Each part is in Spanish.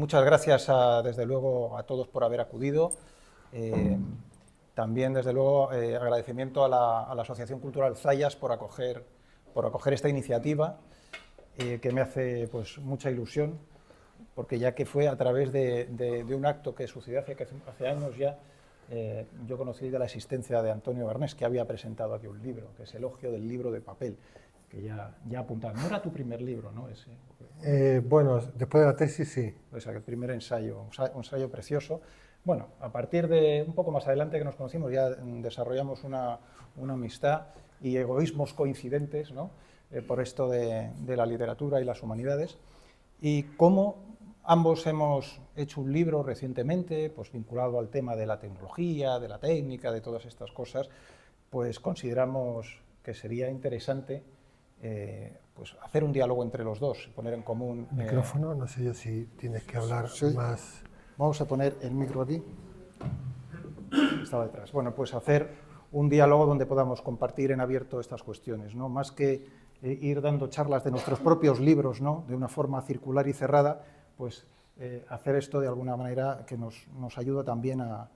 muchas gracias, desde luego, a todos por haber acudido. También, desde luego, agradecimiento a la Asociación Cultural Zayas por acoger esta iniciativa, que me hace pues, mucha ilusión, porque ya que fue a través de un acto que sucedió hace años ya, yo conocí de la existencia de Antonio Bernés, que había presentado aquí un libro, que es Elogio del libro de papel, que ya apuntaba. No era tu primer libro, ¿no? Bueno, después de la tesis sí. Pues el primer ensayo, un ensayo precioso. Bueno, a partir de un poco más adelante que nos conocimos, ya desarrollamos una amistad y egoísmos coincidentes, ¿no? Por esto de la literatura y las humanidades. Y cómo ambos hemos hecho un libro recientemente, pues vinculado al tema de la tecnología, de la técnica, de todas estas cosas, pues consideramos que sería interesante pues hacer un diálogo entre los dos, poner en común... Micrófono, no sé yo si tienes que hablar más... Vamos a poner el micro aquí. Estaba detrás. Bueno, pues hacer un diálogo donde podamos compartir en abierto estas cuestiones, ¿no? Más que ir dando charlas de nuestros propios libros, ¿no? De una forma circular y cerrada, pues hacer esto de alguna manera que nos ayuda también a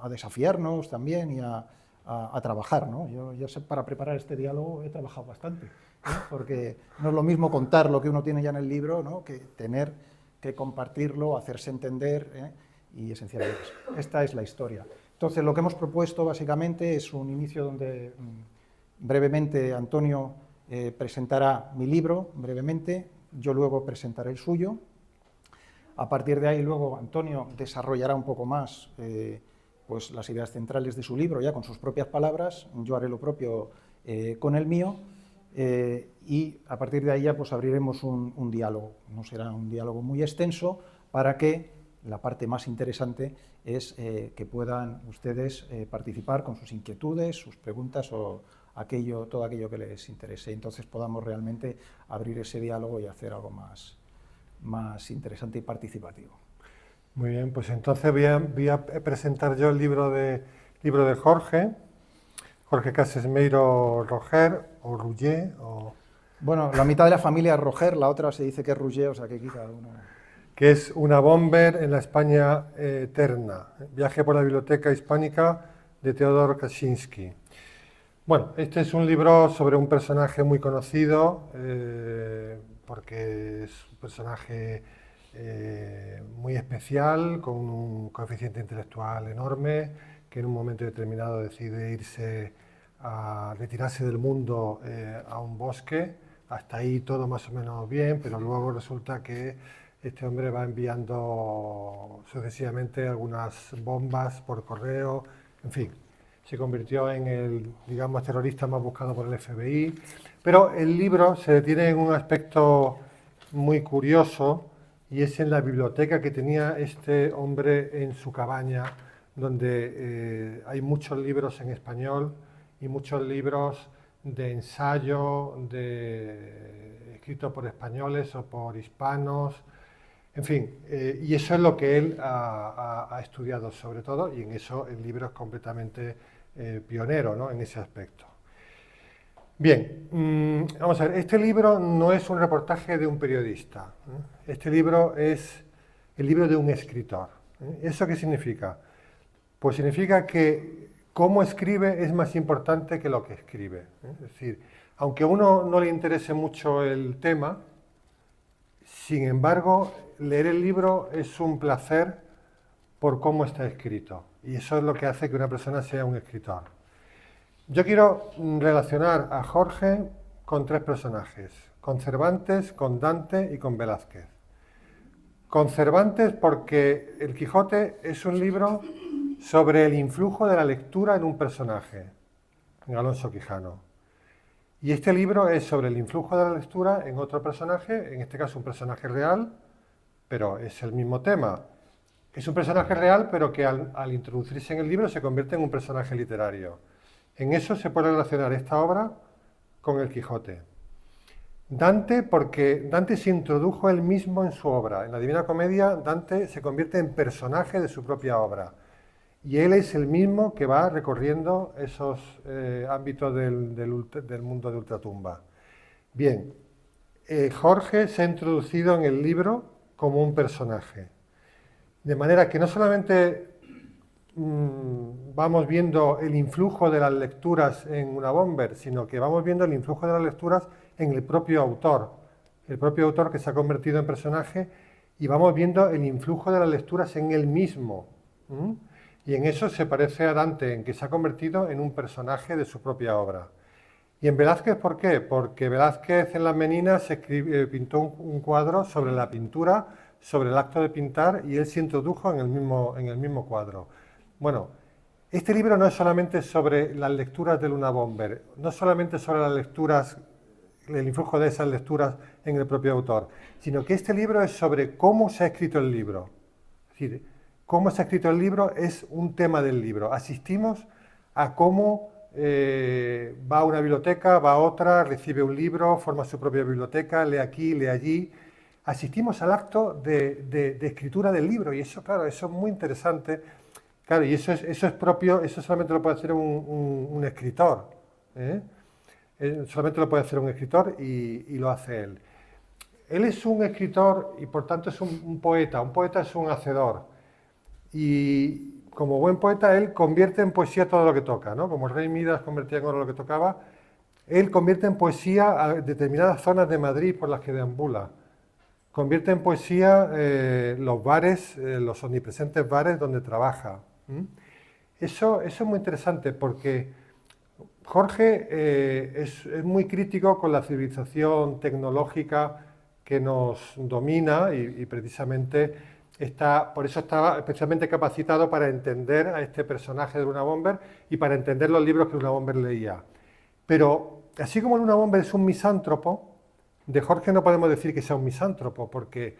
desafiarnos también y a trabajar, ¿no? Yo sé, para preparar este diálogo he trabajado bastante, ¿no? Porque no es lo mismo contar lo que uno tiene ya en el libro, ¿no? Que tener que compartirlo, hacerse entender, y esencialmente esta es la historia. Entonces, lo que hemos propuesto básicamente es un inicio donde brevemente Antonio presentará mi libro, brevemente, yo luego presentaré el suyo. A partir de ahí, luego Antonio desarrollará un poco más pues las ideas centrales de su libro, ya con sus propias palabras, yo haré lo propio con el mío, y a partir de ahí ya pues abriremos un diálogo. No será un diálogo muy extenso, para que la parte más interesante es que puedan ustedes participar con sus inquietudes, sus preguntas o todo aquello que les interese. Entonces podamos realmente abrir ese diálogo y hacer algo más interesante y participativo. Muy bien, pues entonces voy a presentar yo el libro de Jorge Casesmeiro Roger, o Rouget, o... Bueno, la mitad de la familia es Roger, la otra se dice que es Rouget, o sea que aquí cada uno... Que es una bomber en la España eterna, viaje por la biblioteca hispánica de Teodor Kaczynski. Bueno, este es un libro sobre un personaje muy conocido, porque es un personaje muy especial, con un coeficiente intelectual enorme, que en un momento determinado decide retirarse del mundo a un bosque. Hasta ahí todo más o menos bien, pero luego resulta que este hombre va enviando sucesivamente algunas bombas por correo, en fin. Se convirtió en el, digamos, terrorista más buscado por el FBI. Pero el libro se detiene en un aspecto muy curioso, y es en la biblioteca que tenía este hombre en su cabaña, donde hay muchos libros en español y muchos libros de ensayo escritos por españoles o por hispanos, en fin, y eso es lo que él ha estudiado sobre todo, y en eso el libro es completamente pionero, ¿no? En ese aspecto. Bien, vamos a ver, este libro no es un reportaje de un periodista, ¿eh? Este libro es el libro de un escritor, ¿eh? ¿Eso qué significa? Pues significa que cómo escribe es más importante que lo que escribe, ¿eh? Es decir, aunque a uno no le interese mucho el tema, sin embargo, leer el libro es un placer por cómo está escrito, y eso es lo que hace que una persona sea un escritor. Yo quiero relacionar a Jorge con tres personajes, con Cervantes, con Dante y con Velázquez. Con Cervantes porque El Quijote es un libro sobre el influjo de la lectura en un personaje, en Alonso Quijano. Y este libro es sobre el influjo de la lectura en otro personaje, en este caso un personaje real, pero es el mismo tema. Es un personaje real, pero que al introducirse en el libro se convierte en un personaje literario. En eso se puede relacionar esta obra con El Quijote. Dante, porque Dante se introdujo él mismo en su obra. En la Divina Comedia, Dante se convierte en personaje de su propia obra. Y él es el mismo que va recorriendo esos ámbitos del mundo de ultratumba. Bien, Jorge se ha introducido en el libro como un personaje. De manera que no solamente vamos viendo el influjo de las lecturas en una Bomber, sino que vamos viendo el influjo de las lecturas en el propio autor que se ha convertido en personaje, y vamos viendo el influjo de las lecturas en él mismo. Y en eso se parece a Dante, en que se ha convertido en un personaje de su propia obra. Y en Velázquez, ¿por qué? Porque Velázquez en Las Meninas pintó un cuadro sobre la pintura, sobre el acto de pintar, y él se introdujo en el mismo cuadro. Bueno, este libro no es solamente sobre las lecturas de Luna Bomber, no solamente sobre las lecturas, el influjo de esas lecturas en el propio autor, sino que este libro es sobre cómo se ha escrito el libro. Es decir, cómo se ha escrito el libro es un tema del libro. Asistimos a cómo va a una biblioteca, va a otra, recibe un libro, forma su propia biblioteca, lee aquí, lee allí. Asistimos al acto de escritura del libro, y eso, claro, eso es muy interesante. Claro, y eso es propio, eso solamente lo puede hacer un escritor. Solamente lo puede hacer un escritor, y lo hace él. Él es un escritor y por tanto es un poeta. Un poeta es un hacedor. Y como buen poeta, él convierte en poesía todo lo que toca, ¿no? Como el rey Midas convertía en oro lo que tocaba, él convierte en poesía a determinadas zonas de Madrid por las que deambula. Convierte en poesía los bares, los omnipresentes bares donde trabaja. Eso es muy interesante porque Jorge es muy crítico con la civilización tecnológica que nos domina, y precisamente por eso estaba especialmente capacitado para entender a este personaje de Luna Bomber y para entender los libros que Luna Bomber leía. Pero así como Luna Bomber es un misántropo, de Jorge no podemos decir que sea un misántropo, porque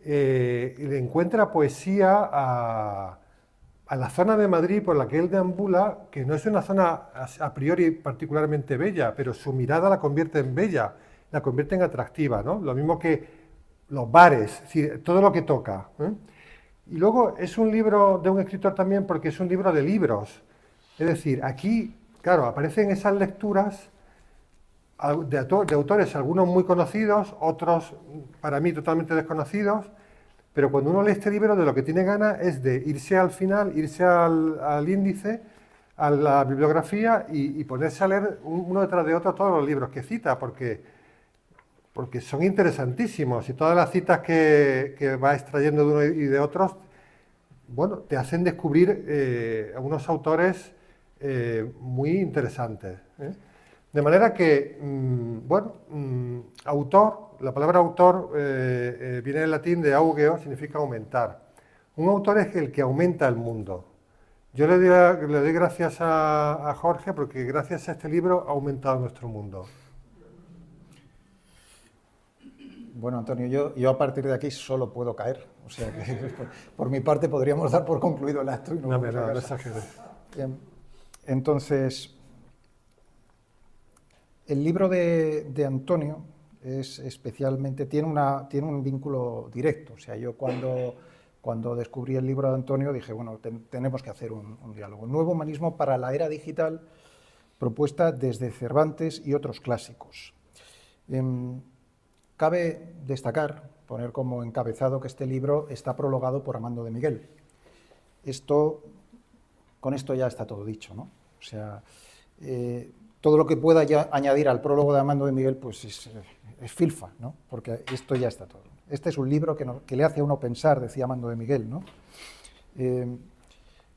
le encuentra poesía a la zona de Madrid por la que él deambula, que no es una zona a priori particularmente bella, pero su mirada la convierte en bella, la convierte en atractiva, ¿no? Lo mismo que los bares, es decir, todo lo que toca. Y luego es un libro de un escritor también porque es un libro de libros. Es decir, aquí, claro, aparecen esas lecturas de autores, algunos muy conocidos, otros para mí totalmente desconocidos, pero cuando uno lee este libro de lo que tiene ganas es de irse al final, irse al índice, a la bibliografía y ponerse a leer uno detrás de otro todos los libros que cita, porque son interesantísimos, y todas las citas que va extrayendo de uno y de otros, bueno, te hacen descubrir a unos autores muy interesantes. De manera que, autor, la palabra autor viene del latín de augeo, significa aumentar. Un autor es el que aumenta el mundo. Yo le doy gracias a Jorge porque gracias a este libro ha aumentado nuestro mundo. Bueno, Antonio, yo a partir de aquí solo puedo caer. O sea que por mi parte podríamos dar por concluido el acto. Y no exageres. Entonces, el libro de Antonio es especialmente, tiene un vínculo directo. O sea, yo cuando descubrí el libro de Antonio dije, bueno, tenemos que hacer un diálogo. Un nuevo humanismo para la era digital, propuesta desde Cervantes y otros clásicos. Cabe destacar, poner como encabezado que este libro está prologado por Amando de Miguel. Con esto ya está todo dicho, ¿no? O sea, todo lo que pueda ya añadir al prólogo de Amando de Miguel, pues es filfa, ¿no? Porque esto ya está todo. Este es un libro que le hace a uno pensar, decía Amando de Miguel, ¿no?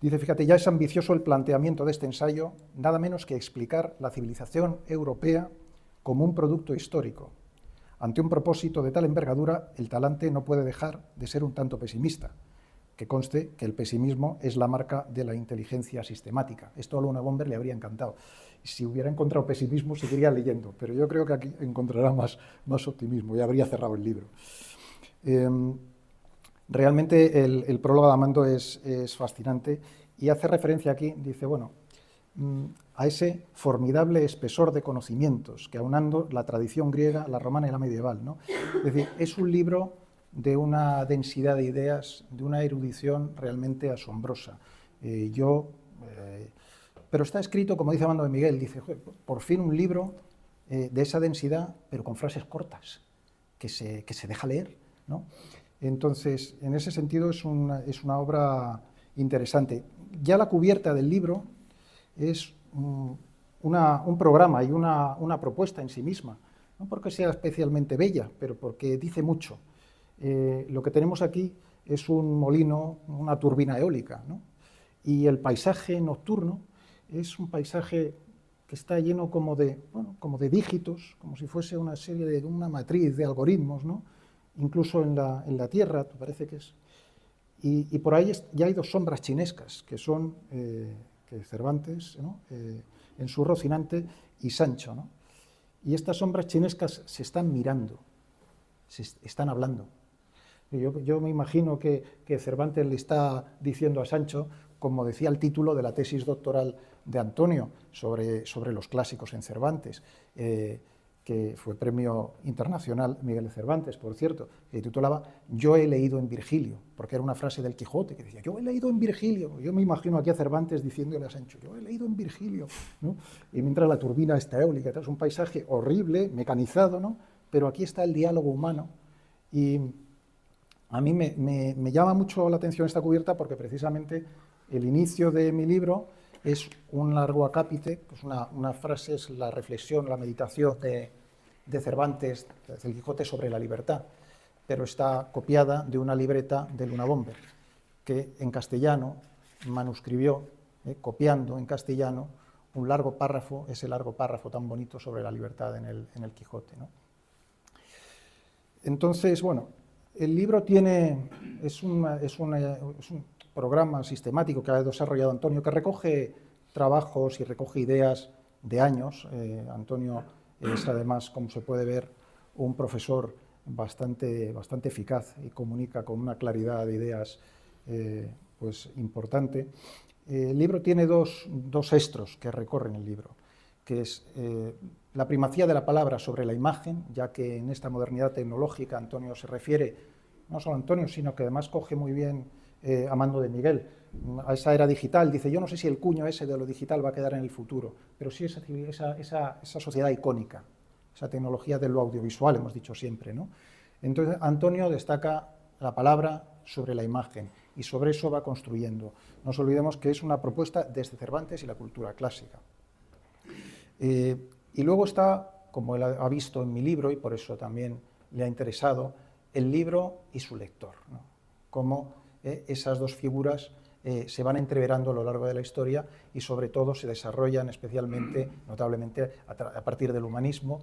Dice, fíjate, ya es ambicioso el planteamiento de este ensayo, nada menos que explicar la civilización europea como un producto histórico. Ante un propósito de tal envergadura, el talante no puede dejar de ser un tanto pesimista, que conste que el pesimismo es la marca de la inteligencia sistemática. Esto a Luna Bomber le habría encantado. Si hubiera encontrado pesimismo, seguiría leyendo, pero yo creo que aquí encontrará más optimismo y habría cerrado el libro. Realmente el prólogo de Amando es fascinante y hace referencia aquí, dice, bueno, a ese formidable espesor de conocimientos que aunando la tradición griega, la romana y la medieval, ¿no? Es decir, es un libro de una densidad de ideas, de una erudición realmente asombrosa. Pero está escrito, como dice Amando de Miguel, dice, por fin un libro de esa densidad, pero con frases cortas, que se deja leer, ¿no? Entonces, en ese sentido es una obra interesante. Ya la cubierta del libro es un programa y una propuesta en sí misma, no porque sea especialmente bella, pero porque dice mucho. Lo que tenemos aquí es un molino, una turbina eólica, ¿no? Y el paisaje nocturno es un paisaje que está lleno como de, bueno, como de dígitos, como si fuese una serie de una matriz de algoritmos, ¿no? Incluso en la Tierra, parece que es. Y por ahí ya hay dos sombras chinescas, que son que Cervantes, ¿no? En su Rocinante, y Sancho, ¿no? Y estas sombras chinescas se están mirando, se están hablando. Yo me imagino que Cervantes le está diciendo a Sancho, como decía el título de la tesis doctoral de Antonio sobre los clásicos en Cervantes, que fue premio internacional Miguel de Cervantes, por cierto, que titulaba Yo he leído en Virgilio, porque era una frase del Quijote que decía, yo he leído en Virgilio. Yo me imagino aquí a Cervantes diciéndole a Sancho, yo he leído en Virgilio, ¿no? Y mientras la turbina está eólica, es un paisaje horrible, mecanizado, ¿no? Pero aquí está el diálogo humano. Y a mí me llama mucho la atención esta cubierta porque precisamente el inicio de mi libro es un largo acápite, pues una frase es la reflexión, la meditación de Cervantes, del Quijote sobre la libertad, pero está copiada de una libreta de Luna Bomber, que en castellano manuscribió, copiando en castellano, un largo párrafo, ese largo párrafo tan bonito sobre la libertad en el Quijote, ¿no? Entonces, bueno, el libro es un programa sistemático que ha desarrollado Antonio, que recoge trabajos y recoge ideas de años. Antonio es además, como se puede ver, un profesor bastante eficaz y comunica con una claridad de ideas pues importante. El libro tiene dos estros que recorren el libro, que es la primacía de la palabra sobre la imagen, ya que en esta modernidad tecnológica Antonio se refiere, no solo a Antonio, sino que además coge muy bien Amando de Miguel, a esa era digital. Dice, yo no sé si el cuño ese de lo digital va a quedar en el futuro, pero sí esa sociedad icónica, esa tecnología de lo audiovisual, hemos dicho siempre, ¿no? Entonces, Antonio destaca la palabra sobre la imagen y sobre eso va construyendo. No nos olvidemos que es una propuesta desde Cervantes y la cultura clásica. Y luego está, como él ha visto en mi libro, y por eso también le ha interesado, el libro y su lector, ¿no? Cómo esas dos figuras se van entreverando a lo largo de la historia y sobre todo se desarrollan especialmente, notablemente, a partir del humanismo,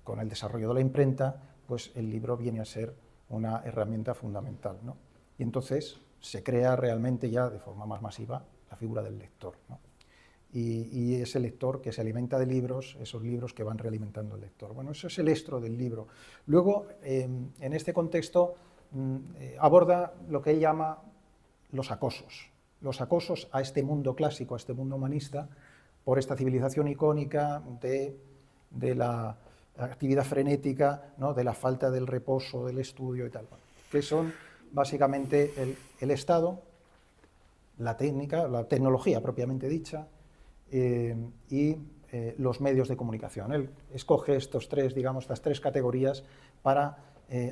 con el desarrollo de la imprenta, pues el libro viene a ser una herramienta fundamental, ¿no? Y entonces se crea realmente ya de forma más masiva la figura del lector, ¿no? Y ese lector que se alimenta de libros, esos libros que van realimentando el lector. Bueno, eso es el estro del libro. Luego, en este contexto, aborda lo que él llama los acosos a este mundo clásico, a este mundo humanista, por esta civilización icónica de la actividad frenética, ¿no? De la falta del reposo, del estudio y tal, que son básicamente el Estado, la técnica, la tecnología propiamente dicha, y los medios de comunicación. Él escoge estas tres categorías para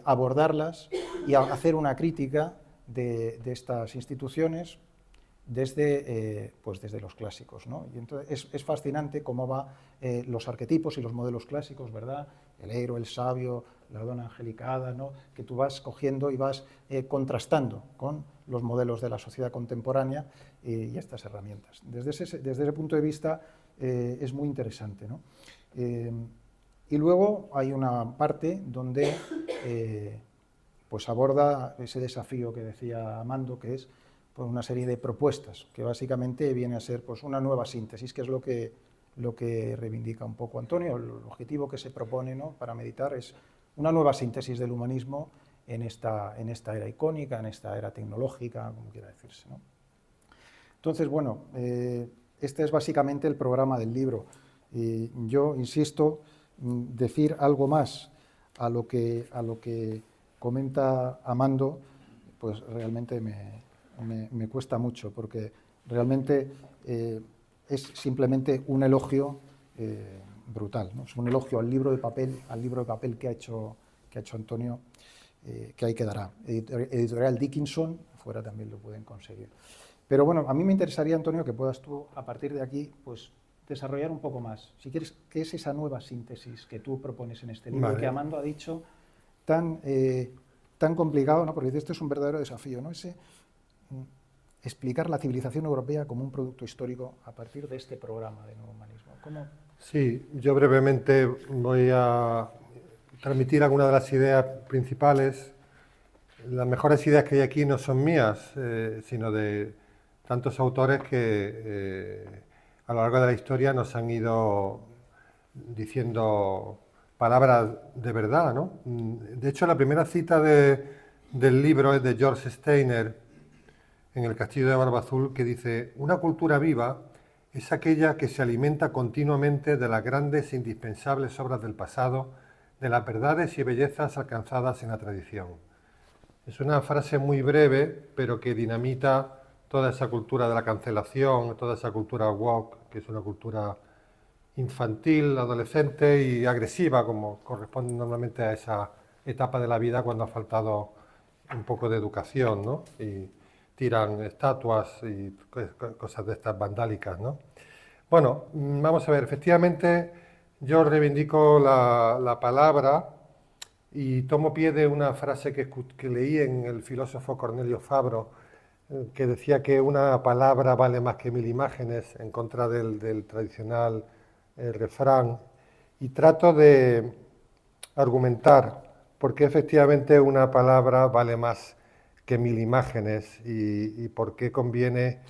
abordarlas y hacer una crítica de estas instituciones desde los clásicos, ¿no? Y entonces es fascinante cómo va los arquetipos y los modelos clásicos, ¿verdad? El héroe, el sabio, la dona angelicada, ¿no? Que tú vas cogiendo y vas contrastando con los modelos de la sociedad contemporánea y estas herramientas. Desde ese punto de vista es muy interesante, ¿no? Y luego hay una parte donde pues aborda ese desafío que decía Amando, que es pues, una serie de propuestas, que básicamente viene a ser pues, una nueva síntesis, que es lo que reivindica un poco Antonio. El objetivo que se propone, ¿no? Para meditar es una nueva síntesis del humanismo en esta era icónica, en esta era tecnológica, como quiera decirse, ¿no? Entonces, bueno, este es básicamente el programa del libro. Yo insisto, decir algo más a lo que comenta Amando, pues realmente me cuesta mucho, porque realmente es simplemente un elogio brutal, ¿no? Es un elogio al libro de papel que ha hecho Antonio, que ahí quedará. Editorial Dickinson, fuera también lo pueden conseguir. Pero bueno, a mí me interesaría, Antonio, que puedas tú, a partir de aquí, pues desarrollar un poco más. Si quieres, ¿qué es esa nueva síntesis que tú propones en este libro? Vale. Que Amando ha dicho tan complicado, ¿no? Porque dice, este es un verdadero desafío, ¿no? Explicar la civilización europea como un producto histórico a partir de este programa de Nuevo Humanismo. ¿Cómo? Sí, yo brevemente voy a transmitir algunas de las ideas principales. Las mejores ideas que hay aquí no son mías, sino de tantos autores que a lo largo de la historia nos han ido diciendo palabras de verdad, ¿no? De hecho, la primera cita del libro es de George Steiner, en El castillo de Barba Azul, que dice: una cultura viva es aquella que se alimenta continuamente de las grandes e indispensables obras del pasado, de las verdades y bellezas alcanzadas en la tradición. Es una frase muy breve, pero que dinamita toda esa cultura de la cancelación, toda esa cultura woke, que es una cultura infantil, adolescente y agresiva, como corresponde normalmente a esa etapa de la vida cuando ha faltado un poco de educación, ¿no? Y tiran estatuas y cosas de estas vandálicas, ¿no? Bueno, vamos a ver, efectivamente yo reivindico la palabra y tomo pie de una frase que leí en el filósofo Cornelio Fabro, que decía que una palabra vale más que 1000 imágenes, en contra del tradicional refrán, y trato de argumentar por qué efectivamente una palabra vale más que 1000 imágenes y por qué conviene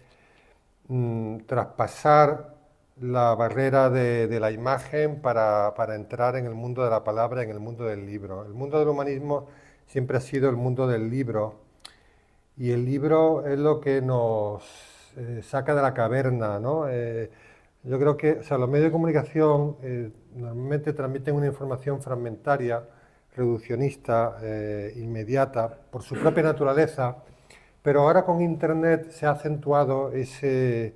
traspasar la barrera de la imagen para entrar en el mundo de la palabra, en el mundo del libro. El mundo del humanismo siempre ha sido el mundo del libro, y el libro es lo que nos saca de la caverna, ¿no? Yo creo que, o sea, los medios de comunicación normalmente transmiten una información fragmentaria, reduccionista, inmediata, por su propia naturaleza, pero ahora con Internet se ha acentuado esa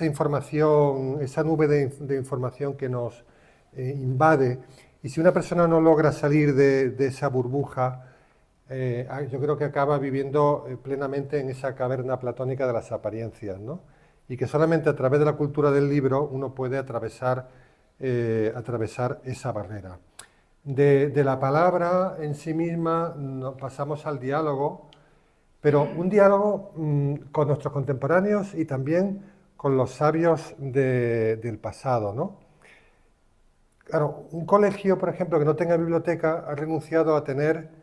información, esa nube de información que nos invade, y si una persona no logra salir de esa burbuja, yo creo que acaba viviendo plenamente en esa caverna platónica de las apariencias, ¿no? Y que solamente a través de la cultura del libro uno puede atravesar esa barrera. De la palabra en sí misma pasamos al diálogo, pero un diálogo con nuestros contemporáneos y también con los sabios del pasado, ¿no? Claro, un colegio, por ejemplo, que no tenga biblioteca ha renunciado a tener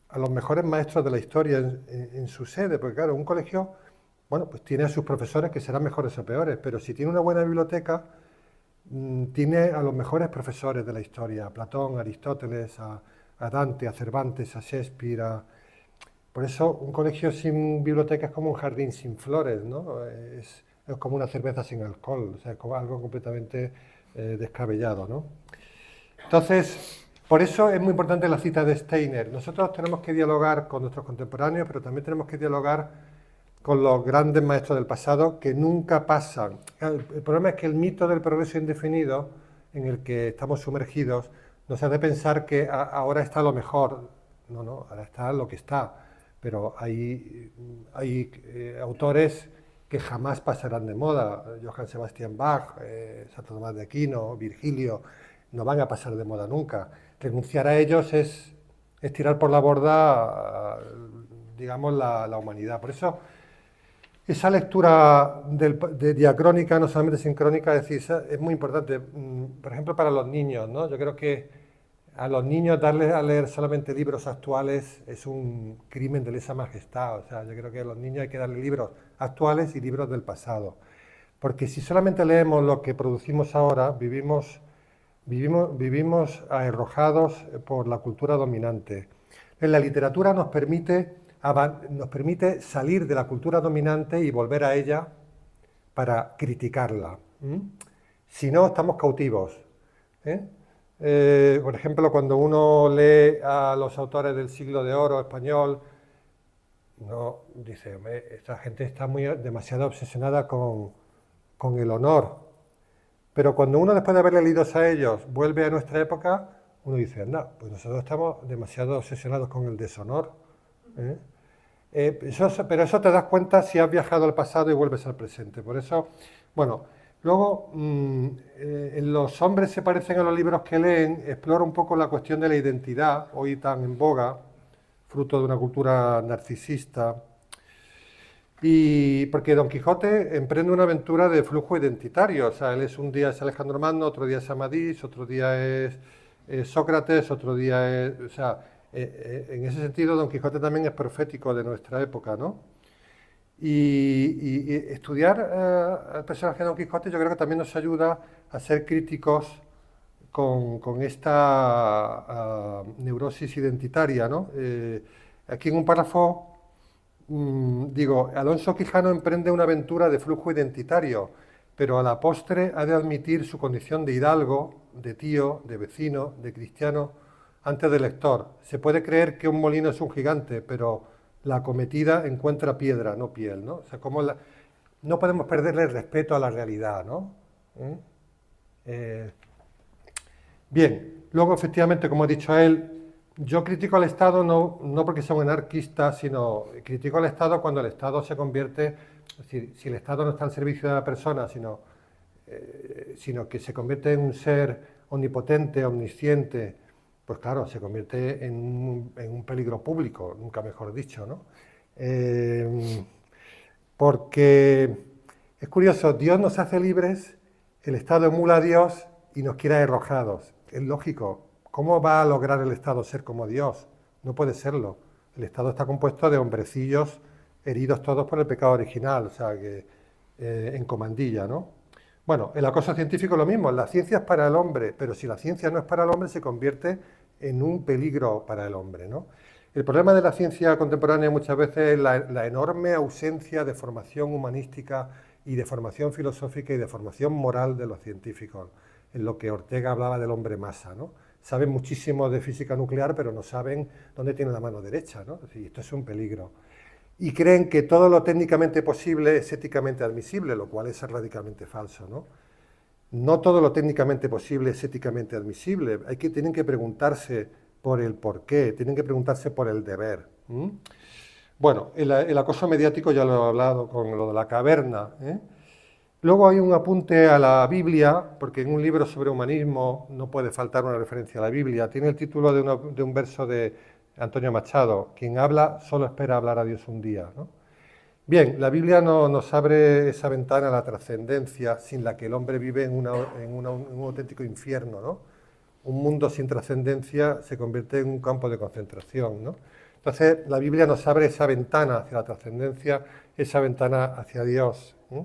a los mejores maestros de la historia en su sede, porque claro, un colegio, bueno, pues tiene a sus profesores que serán mejores o peores, pero si tiene una buena biblioteca, tiene a los mejores profesores de la historia, a Platón, a Aristóteles, a Dante, a Cervantes, a Shakespeare. Por eso un colegio sin biblioteca es como un jardín sin flores, ¿no? Es como una cerveza sin alcohol, o sea, es como algo completamente descabellado, ¿no? Entonces, por eso es muy importante la cita de Steiner. Nosotros tenemos que dialogar con nuestros contemporáneos, pero también tenemos que dialogar con los grandes maestros del pasado que nunca pasan. El problema es que el mito del progreso indefinido en el que estamos sumergidos nos hace pensar que ahora está lo mejor. No, no, ahora está lo que está. Pero hay autores que jamás pasarán de moda. Johann Sebastian Bach, Santo Tomás de Aquino, Virgilio, no van a pasar de moda nunca. Renunciar a ellos es tirar por la borda, digamos, la humanidad. Por eso, esa lectura de diacrónica, no solamente sincrónica, es decir, es muy importante, por ejemplo, para los niños, ¿no? Yo creo que a los niños darles a leer solamente libros actuales es un crimen de lesa majestad. O sea, yo creo que a los niños hay que darles libros actuales y libros del pasado. Porque si solamente leemos lo que producimos ahora, vivimos arrojados por la cultura dominante. En la literatura nos permite salir de la cultura dominante y volver a ella para criticarla. Si no, estamos cautivos. Por ejemplo, cuando uno lee a los autores del siglo de oro español, uno dice, esta gente está demasiado obsesionada con el honor. Pero cuando uno, después de haber leído a ellos, vuelve a nuestra época, uno dice, no, pues nosotros estamos demasiado obsesionados con el deshonor. Pero eso te das cuenta si has viajado al pasado y vuelves al presente. Por eso, bueno, luego los hombres se parecen a los libros que leen, explora un poco la cuestión de la identidad, hoy tan en boga, fruto de una cultura narcisista. Y porque Don Quijote emprende una aventura de flujo identitario, o sea, él es un día es Alejandro Magno, otro día es Amadís, otro día es Sócrates, otro día es, o sea, en ese sentido Don Quijote también es profético de nuestra época, ¿no? Y estudiar al personaje de Don Quijote yo creo que también nos ayuda a ser críticos con esta neurosis identitaria, ¿no? Aquí en un párrafo digo, Alonso Quijano emprende una aventura de flujo identitario, pero a la postre ha de admitir su condición de hidalgo, de tío, de vecino, de cristiano, antes de lector. Se puede creer que un molino es un gigante, pero la acometida encuentra piedra, no piel, ¿no? O sea, no podemos perderle el respeto a la realidad, ¿no? Bien, luego efectivamente, como ha dicho él, yo critico al Estado no porque sea un anarquista, sino critico al Estado cuando el Estado se convierte, es decir, si el Estado no está al servicio de la persona, sino que se convierte en un ser omnipotente, omnisciente, pues claro, se convierte en un peligro público, nunca mejor dicho, ¿no? Porque es curioso, Dios nos hace libres, el Estado emula a Dios y nos quiere arrojados. Es lógico. ¿Cómo va a lograr el Estado ser como Dios? No puede serlo. El Estado está compuesto de hombrecillos heridos todos por el pecado original, o sea, que en comandilla, ¿no? Bueno, el acoso científico es lo mismo, la ciencia es para el hombre, pero si la ciencia no es para el hombre se convierte en un peligro para el hombre, ¿no? El problema de la ciencia contemporánea muchas veces es la enorme ausencia de formación humanística y de formación filosófica y de formación moral de los científicos, en lo que Ortega hablaba del hombre masa, ¿no? Saben muchísimo de física nuclear, pero no saben dónde tiene la mano derecha, ¿no? Es decir, esto es un peligro. Y creen que todo lo técnicamente posible es éticamente admisible, lo cual es radicalmente falso, ¿no? No todo lo técnicamente posible es éticamente admisible. Tienen que preguntarse por el porqué, tienen que preguntarse por el deber. Bueno, el acoso mediático ya lo he hablado con lo de la caverna, ¿eh? Luego hay un apunte a la Biblia, porque en un libro sobre humanismo no puede faltar una referencia a la Biblia. Tiene el título de un verso de Antonio Machado: quien habla solo espera hablar a Dios un día, ¿no? Bien, la Biblia nos abre esa ventana a la trascendencia, sin la que el hombre vive en un auténtico infierno, ¿no? Un mundo sin trascendencia se convierte en un campo de concentración, ¿no? Entonces, la Biblia nos abre esa ventana hacia la trascendencia, esa ventana hacia Dios, ¿eh?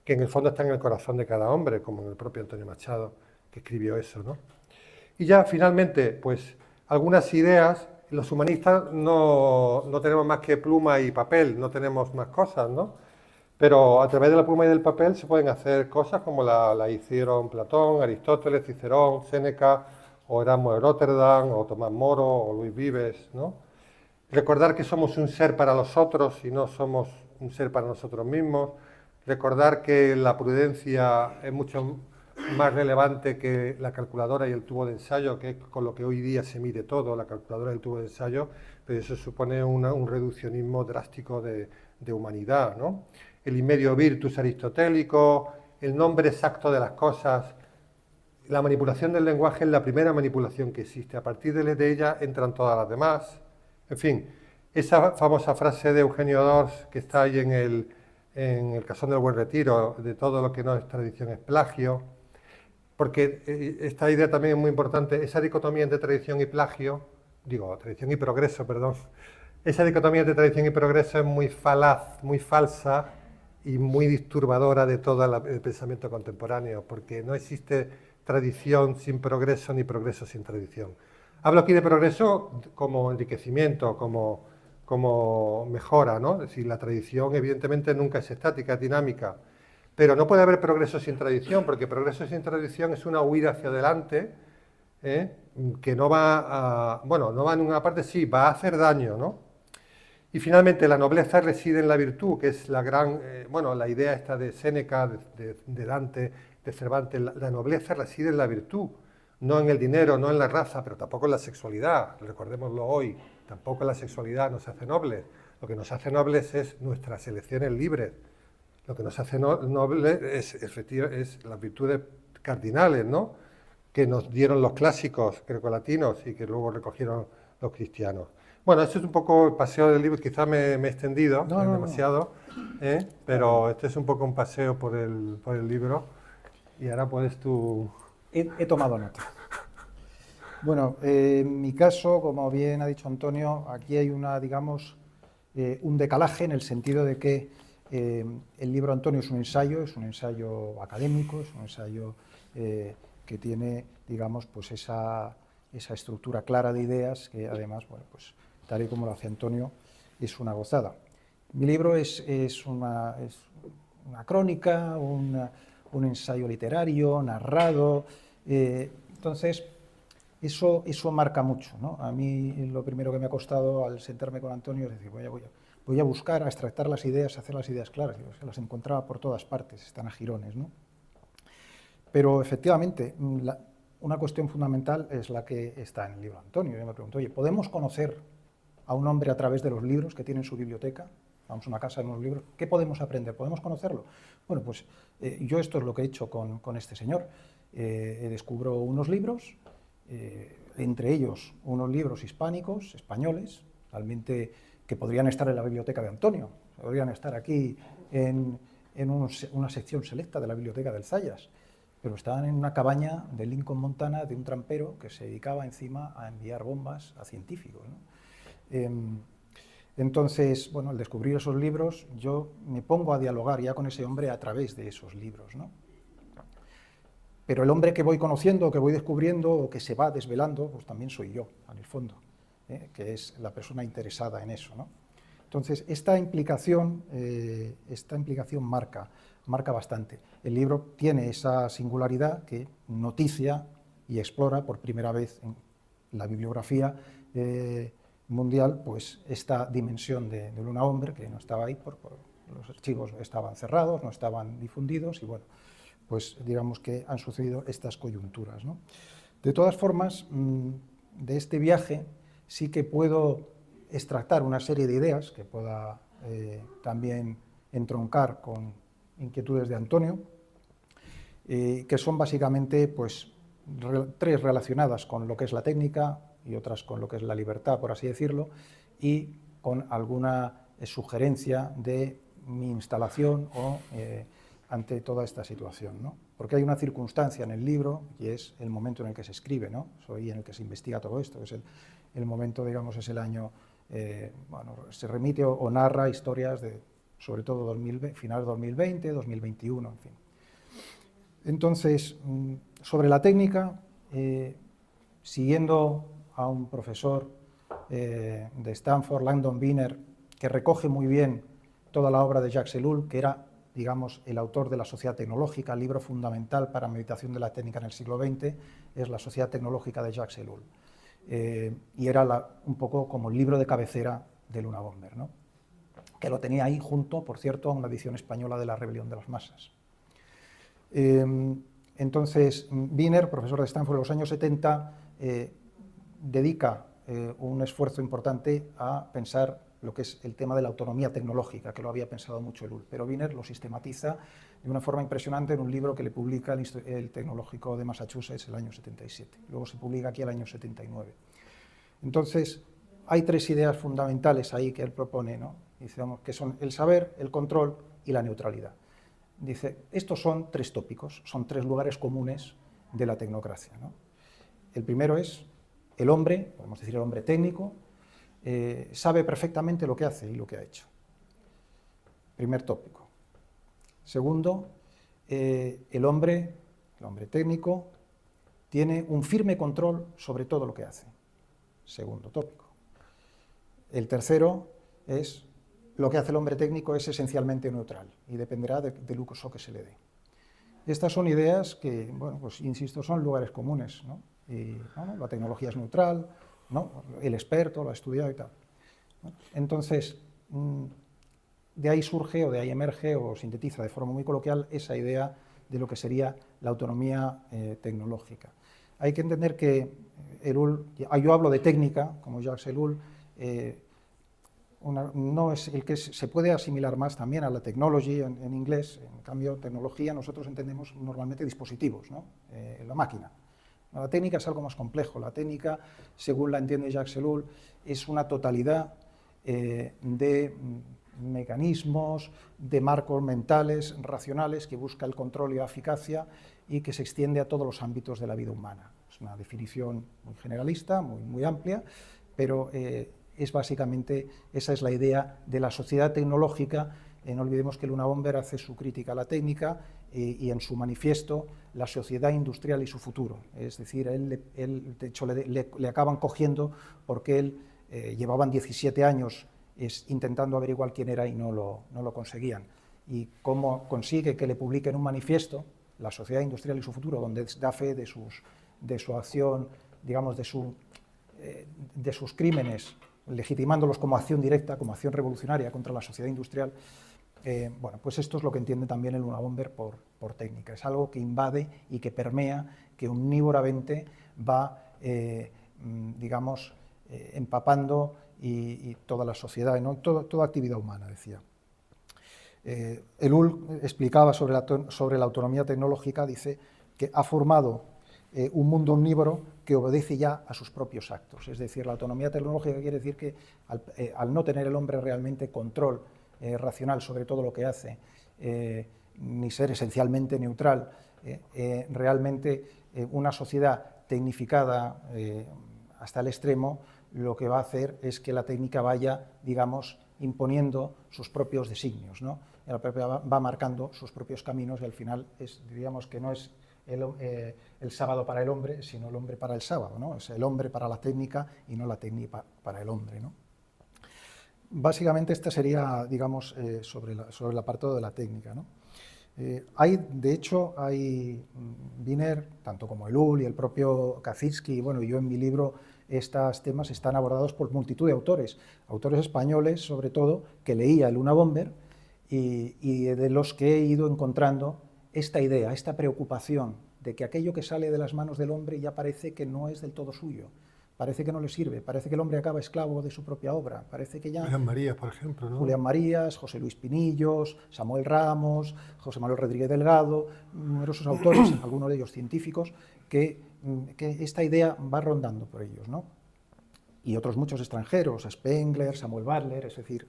Que en el fondo está en el corazón de cada hombre, como en el propio Antonio Machado, que escribió eso, ¿no? Y ya, finalmente, pues, algunas ideas. Los humanistas no tenemos más que pluma y papel, no tenemos más cosas, ¿no? Pero a través de la pluma y del papel se pueden hacer cosas como la hicieron Platón, Aristóteles, Cicerón, Séneca, o Erasmo de Róterdam, o Tomás Moro, o Luis Vives, ¿no? Recordar que somos un ser para los otros y no somos un ser para nosotros mismos. Recordar que la prudencia es mucho más relevante que la calculadora y el tubo de ensayo, que es con lo que hoy día se mide todo, la calculadora y el tubo de ensayo, pero eso supone un reduccionismo drástico de humanidad, ¿no? El inmedio virtus aristotélico, el nombre exacto de las cosas, la manipulación del lenguaje es la primera manipulación que existe, a partir de ella entran todas las demás, en fin, esa famosa frase de Eugenio d'Ors que está ahí en el Casón del Buen Retiro, de todo lo que no es tradición es plagio, porque esta idea también es muy importante, esa dicotomía entre tradición y plagio, tradición y progreso, perdón, esa dicotomía entre tradición y progreso es muy falaz, muy falsa y muy disturbadora de todo el pensamiento contemporáneo, porque no existe tradición sin progreso ni progreso sin tradición. Hablo aquí de progreso como enriquecimiento, como mejora, ¿no? Es decir, la tradición evidentemente nunca es estática, es dinámica. Pero no puede haber progreso sin tradición, porque progreso sin tradición es una huida hacia adelante, que no va no va en una parte, sí, va a hacer daño, ¿no? Y finalmente, la nobleza reside en la virtud, que es la gran, la idea esta de Séneca, de Dante, de Cervantes, la nobleza reside en la virtud. no en el dinero, no en la raza, pero tampoco en la sexualidad, recordémoslo hoy, tampoco la sexualidad nos hace nobles. Lo que nos hace nobles es nuestras elecciones libres. Lo que nos hace nobles es las virtudes cardinales, ¿no?, que nos dieron los clásicos grecolatinos y que luego recogieron los cristianos. Bueno, esto es un poco el paseo del libro, quizás me he extendido demasiado, pero este es un poco un paseo por el libro y ahora puedes tú... He tomado nota. Bueno, en mi caso, como bien ha dicho Antonio, aquí hay digamos, un decalaje en el sentido de que el libro Antonio es un ensayo académico, es un ensayo que tiene, digamos, pues esa estructura clara de ideas que además, bueno, pues tal y como lo hace Antonio, es una gozada. Mi libro es una crónica, un ensayo literario, narrado, entonces eso marca mucho, ¿no? A mí lo primero que me ha costado al sentarme con Antonio es decir, voy a buscar, a extractar las ideas, a hacer las ideas claras. Se las encontraba por todas partes, están a jirones, ¿no? Pero efectivamente, una cuestión fundamental es la que está en el libro de Antonio. Yo me pregunto, oye, ¿podemos conocer a un hombre a través de los libros que tiene en su biblioteca? Vamos a una casa de unos libros, ¿qué podemos aprender? ¿Podemos conocerlo? Bueno, pues yo esto es lo que he hecho con este señor. Descubro unos libros, entre ellos unos libros hispánicos, españoles, realmente que podrían estar en la biblioteca de Antonio, podrían estar aquí en una sección selecta de la biblioteca del Zayas, pero estaban en una cabaña de Lincoln, Montana, de un trampero que se dedicaba encima a enviar bombas a científicos, ¿no? Entonces, bueno, al descubrir esos libros, yo me pongo a dialogar ya con ese hombre a través de esos libros, ¿no? Pero el hombre que voy conociendo, que voy descubriendo, o que se va desvelando, pues también soy yo, en el fondo, que es la persona interesada en eso, ¿no? Entonces, esta implicación marca bastante. El libro tiene esa singularidad que noticia y explora por primera vez en la bibliografía mundial, pues esta dimensión de Luna Hombre, que no estaba ahí, los archivos estaban cerrados, no estaban difundidos, y bueno, pues digamos que han sucedido estas coyunturas, ¿no? De todas formas, de este viaje sí que puedo extractar una serie de ideas que pueda también entroncar con inquietudes de Antonio, que son básicamente pues, tres relacionadas con lo que es la técnica y otras con lo que es la libertad, por así decirlo, y con alguna sugerencia de mi instalación o ante toda esta situación, ¿no? Porque hay una circunstancia en el libro, y es el momento en el que se escribe, ¿no? Soy en el que se investiga todo esto, es el momento, digamos, es el año, bueno, se remite o narra historias de, sobre todo, finales de 2020, 2021, en fin. Entonces, sobre la técnica, siguiendo a un profesor de Stanford, Langdon Biner, que recoge muy bien toda la obra de Jacques Ellul, que era, digamos, el autor de La Sociedad Tecnológica, el libro fundamental para meditación de la técnica en el siglo XX, es La Sociedad Tecnológica de Jacques Ellul. Y era un poco como el libro de cabecera de Luna Bomber, ¿no? Que lo tenía ahí junto, por cierto, a una edición española de La Rebelión de las Masas. Entonces, Wiener, profesor de Stanford en los años 70, dedica un esfuerzo importante a pensar lo que es el tema de la autonomía tecnológica, que lo había pensado mucho Ellul, pero Wiener lo sistematiza de una forma impresionante en un libro que le publica el Tecnológico de Massachusetts el año 77, luego se publica aquí el año 79. Entonces, hay tres ideas fundamentales ahí que él propone, ¿no? Dice, vamos, que son el saber, el control y la neutralidad. Dice, estos son tres tópicos, son tres lugares comunes de la tecnocracia, ¿no? El primero es el hombre, podemos decir el hombre técnico, sabe perfectamente lo que hace y lo que ha hecho. Primer tópico. Segundo, el hombre técnico tiene un firme control sobre todo lo que hace. Segundo tópico. El tercero es, lo que hace el hombre técnico es esencialmente neutral y dependerá del uso que se le dé. Estas son ideas que, bueno, pues insisto, son lugares comunes, ¿no? Y, ¿no? La tecnología es neutral, ¿no? El experto lo ha estudiado y tal, ¿no? Entonces, de ahí surge o de ahí emerge o sintetiza de forma muy coloquial esa idea de lo que sería la autonomía tecnológica. hay que entender que Ellul, yo hablo de técnica, como Jacques Ellul, no es el que se puede asimilar más también a la technology en inglés. En cambio, tecnología nosotros entendemos normalmente dispositivos, ¿no? La máquina. La técnica es algo más complejo. La técnica, según la entiende Jacques Ellul, es una totalidad de mecanismos, de marcos mentales, racionales, que busca el control y la eficacia y que se extiende a todos los ámbitos de la vida humana. Es una definición muy generalista, muy amplia, pero es básicamente, esa es la idea de la sociedad tecnológica. No olvidemos que Luna Bomber hace su crítica a la técnica y en su manifiesto la sociedad industrial y su futuro. Es decir, él de hecho le acaban cogiendo porque él llevaban 17 años intentando averiguar quién era y no lo conseguían. Y cómo consigue que le publiquen un manifiesto, la sociedad industrial y su futuro, donde da fe de su acción, digamos, de sus crímenes, legitimándolos como acción directa, como acción revolucionaria contra la sociedad industrial. Bueno, pues esto es lo que entiende también el Luna Bomber por técnica. Es algo que invade y que permea, que omnívoramente va, digamos, empapando y toda la sociedad, ¿no? Toda actividad humana, decía. Ellul explicaba sobre la autonomía tecnológica, dice que ha formado un mundo omnívoro que obedece ya a sus propios actos. Es decir, la autonomía tecnológica quiere decir que al no tener el hombre realmente control racional sobre todo lo que hace, ni ser esencialmente neutral, realmente una sociedad tecnificada hasta el extremo, lo que va a hacer es que la técnica vaya, digamos, imponiendo sus propios designios, ¿no? Va marcando sus propios caminos y al final diríamos que no es el sábado para el hombre, sino el hombre para el sábado, ¿no? Es el hombre para la técnica y no la técnica para el hombre, ¿no? Básicamente esta sería, digamos, sobre el apartado de la técnica, ¿no? De hecho, Wiener, tanto como Ellul y el propio Kaczynski, bueno, yo en mi libro, estos temas están abordados por multitud de autores españoles, sobre todo, que leía el Luna Bomber y de los que he ido encontrando esta idea, esta preocupación de que aquello que sale de las manos del hombre ya parece que no es del todo suyo, parece que no le sirve, parece que el hombre acaba esclavo de su propia obra, parece que ya... Julián Marías, por ejemplo, ¿no? Julián Marías, José Luis Pinillos, Samuel Ramos, José Manuel Rodríguez Delgado, numerosos autores, algunos de ellos científicos, que esta idea va rondando por ellos, ¿no? Y otros muchos extranjeros, Spengler, Samuel Butler, es decir,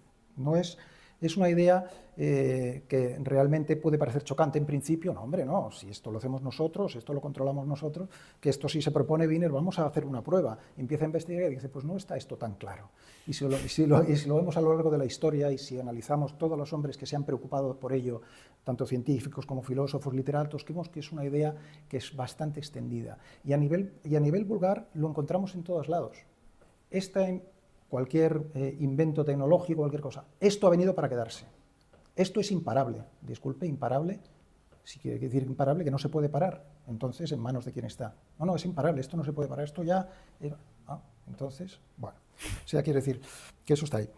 es una idea que realmente puede parecer chocante en principio. No, hombre, no, si esto lo hacemos nosotros, esto lo controlamos nosotros, que esto sí se propone Wiener, vamos a hacer una prueba. Empieza a investigar y dice, pues no está esto tan claro. Y si lo vemos a lo largo de la historia y si analizamos todos los hombres que se han preocupado por ello, tanto científicos como filósofos, literatos, vemos que es una idea que es bastante extendida. Y a nivel vulgar lo encontramos en todos lados. Cualquier invento tecnológico, cualquier cosa. Esto ha venido para quedarse. Esto es imparable. Disculpe, imparable. Si quiere decir imparable, que no se puede parar. Entonces, ¿en manos de quién está? No, es imparable. Esto no se puede parar. Esto ya... entonces, bueno. O sea, quiere decir que eso está ahí.